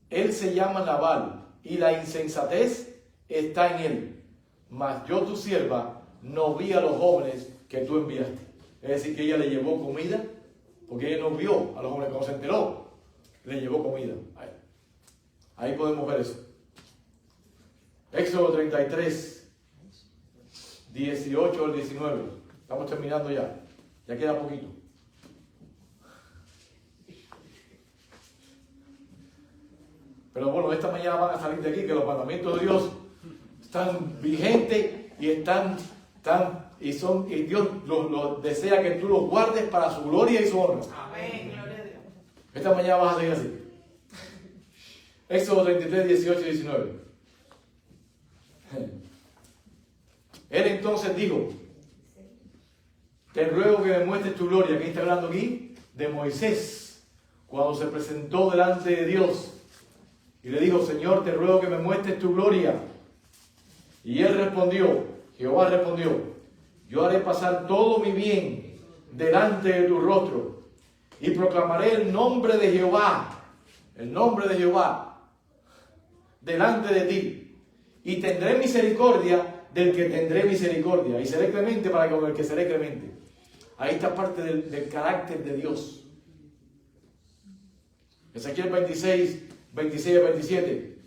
Él se llama Nabal y la insensatez está en él. Mas yo, tu sierva, no vi a los jóvenes que tú enviaste. Es decir, que ella le llevó comida, porque ella no vio a los jóvenes. Cuando se enteró, le llevó comida. Ahí podemos ver eso. Éxodo 33, 18 al 19. Estamos terminando ya. Ya queda poquito. Pero bueno, esta mañana van a salir de aquí que los mandamientos de Dios están vigentes y y Dios los desea que tú los guardes para su gloria y su honra. Amén, gloria a Dios. Esta mañana vas a salir así. Éxodo 33, 18 y 19. Él entonces dijo: te ruego que me muestres tu gloria. ¿Quién está hablando aquí? De Moisés, cuando se presentó delante de Dios y le dijo: Señor, te ruego que me muestres tu gloria. Y él respondió, Jehová respondió: yo haré pasar todo mi bien delante de tu rostro y proclamaré el nombre de Jehová delante de ti, y tendré misericordia del que tendré misericordia, y seré clemente para con el que seré clemente. Ahí está parte del carácter de Dios. Ezequiel 26, 26 y 27.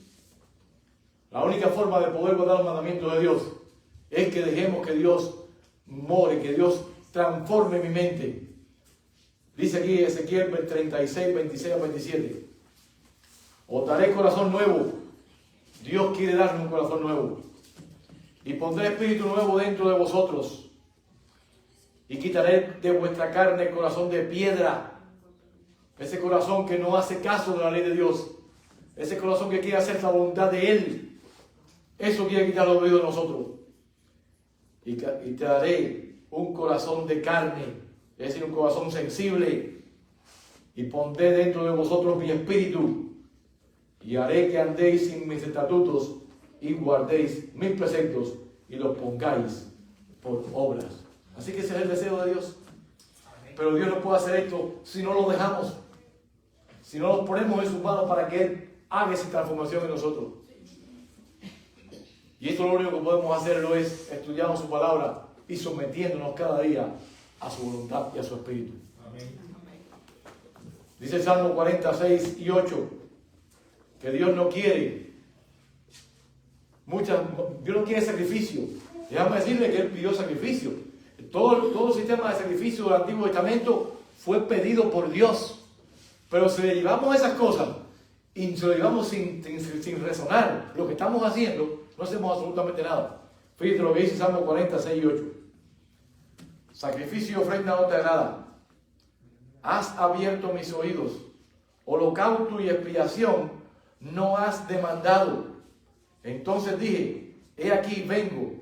La única forma de poder guardar los mandamientos de Dios es que dejemos que Dios more, que Dios transforme mi mente. Dice aquí Ezequiel 36, 26 a 27. Os daré corazón nuevo. Dios quiere darme un corazón nuevo. Y pondré espíritu nuevo dentro de vosotros. Y quitaré de vuestra carne el corazón de piedra. Ese corazón que no hace caso de la ley de Dios. Ese corazón que quiere hacer la voluntad de Él. Eso quiere quitarlo de nosotros. Y te daré un corazón de carne. Es decir, un corazón sensible. Y pondré dentro de vosotros mi espíritu. Y haré que andéis en mis estatutos y guardéis mis preceptos y los pongáis por obras. Así que ese es el deseo de Dios. Pero Dios no puede hacer esto si no lo dejamos. Si no nos ponemos en sus manos para que Él haga esa transformación en nosotros. Y esto lo único que podemos hacerlo es estudiando su palabra y sometiéndonos cada día a su voluntad y a su espíritu. Amén. Dice el Salmo 46 y 8 que Dios no quiere Dios no quiere sacrificio. Déjame decirle que Él pidió sacrificio. Todo el sistema de sacrificio del Antiguo Testamento fue pedido por Dios. Pero si le llevamos esas cosas y se lo llevamos sin resonar lo que estamos haciendo, no hacemos absolutamente nada. Fíjate lo que dice Salmo 40, 6 y 8. Sacrificio y ofrenda no te agrada. Has abierto mis oídos. Holocausto y expiación no has demandado. Entonces dije, he aquí vengo.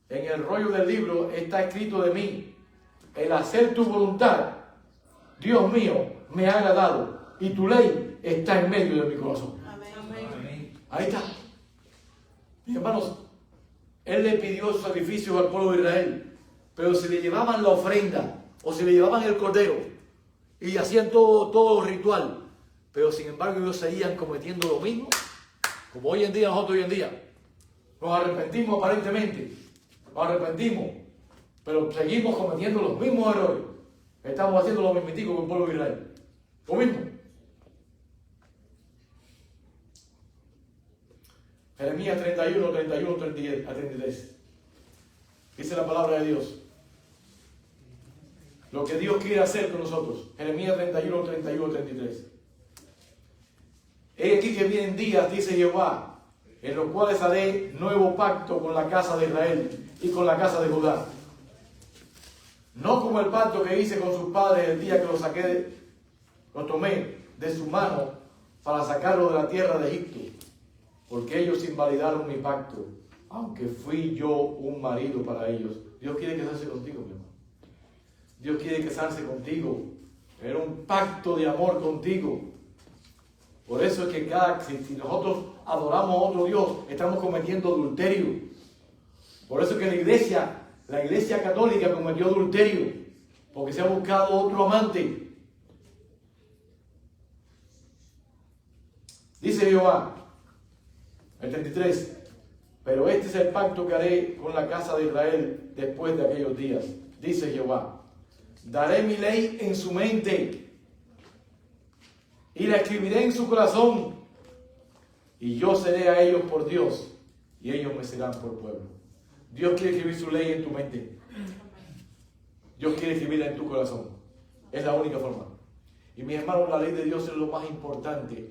En el rollo del libro está escrito de mí, el hacer tu voluntad, Dios mío, me ha agradado, y tu ley está en medio de mi corazón. Amén. Ahí está. Mis hermanos, Él le pidió sus sacrificios al pueblo de Israel, pero si le llevaban la ofrenda, o si le llevaban el cordero, y hacían todo ritual, pero sin embargo ellos seguían cometiendo lo mismo, como nosotros hoy en día. Nos arrepentimos aparentemente. Nos arrepentimos, pero seguimos cometiendo los mismos errores. Estamos haciendo lo mismo con el pueblo de Israel. Lo mismo. Jeremías 31, 33. Dice la palabra de Dios. Lo que Dios quiere hacer con nosotros. Jeremías 31, 33. He aquí que vienen días, dice Jehová, en los cuales haré nuevo pacto con la casa de Israel y con la casa de Judá. No como el pacto que hice con sus padres el día que los tomé de su mano para sacarlo de la tierra de Egipto, porque ellos invalidaron mi pacto, aunque fui yo un marido para ellos. Dios quiere casarse contigo, mi hermano. Dios quiere casarse contigo. Era un pacto de amor contigo. Por eso es que si nosotros adoramos a otro Dios, estamos cometiendo adulterio. Por eso es que la iglesia católica cometió adulterio, porque se ha buscado otro amante. Dice Jehová, el 33, pero este es el pacto que haré con la casa de Israel después de aquellos días. Dice Jehová, daré mi ley en su mente y la escribiré en su corazón, y yo seré a ellos por Dios, y ellos me serán por pueblo. Dios quiere escribir su ley en tu mente. Dios quiere escribirla en tu corazón. Es la única forma. Y mis hermanos, la ley de Dios es lo más importante.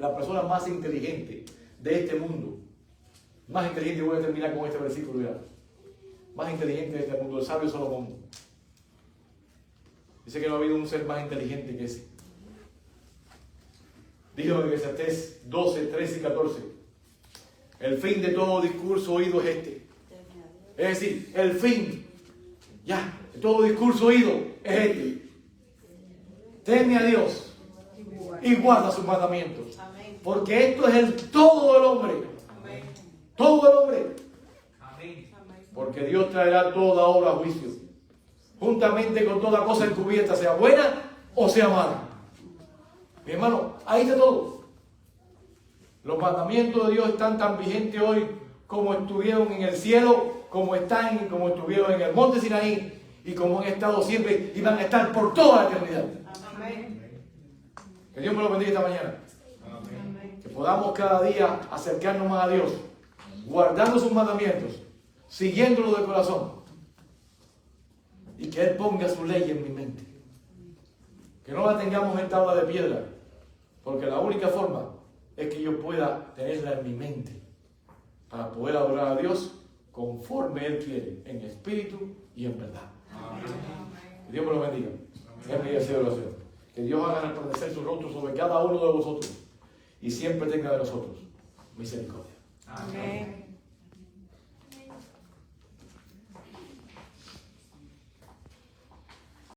La persona más inteligente de este mundo. Más inteligente, voy a terminar con este versículo ya. Más inteligente de este mundo, el sabio Salomón. Dice que no ha habido un ser más inteligente que ese. Dijo en Eclesiastés 12, 13 y 14. El fin de todo discurso oído es este. Es decir, el fin de todo discurso oído es este. Teme a Dios y guarda sus mandamientos. Porque esto es el todo del hombre. Todo el hombre. Porque Dios traerá toda obra a juicio, juntamente con toda cosa encubierta, sea buena o sea mala. Mi hermano, ahí está todo. Los mandamientos de Dios están tan vigentes hoy como estuvieron en el cielo, como estuvieron en el monte Sinaí y como han estado siempre y van a estar por toda la eternidad. Amén. Que Dios me lo bendiga esta mañana. Amén. Que podamos cada día acercarnos más a Dios, guardando sus mandamientos, siguiéndolo de corazón, y que Él ponga su ley en mi mente. Que no la tengamos en tabla de piedra, porque la única forma es que yo pueda tenerla en mi mente para poder adorar a Dios conforme Él quiere, en espíritu y en verdad. Amén. Que Dios me lo bendiga. Es mi deseo de oración. Que Dios haga resplandecer su rostro sobre cada uno de vosotros y siempre tenga de nosotros misericordia. Amén.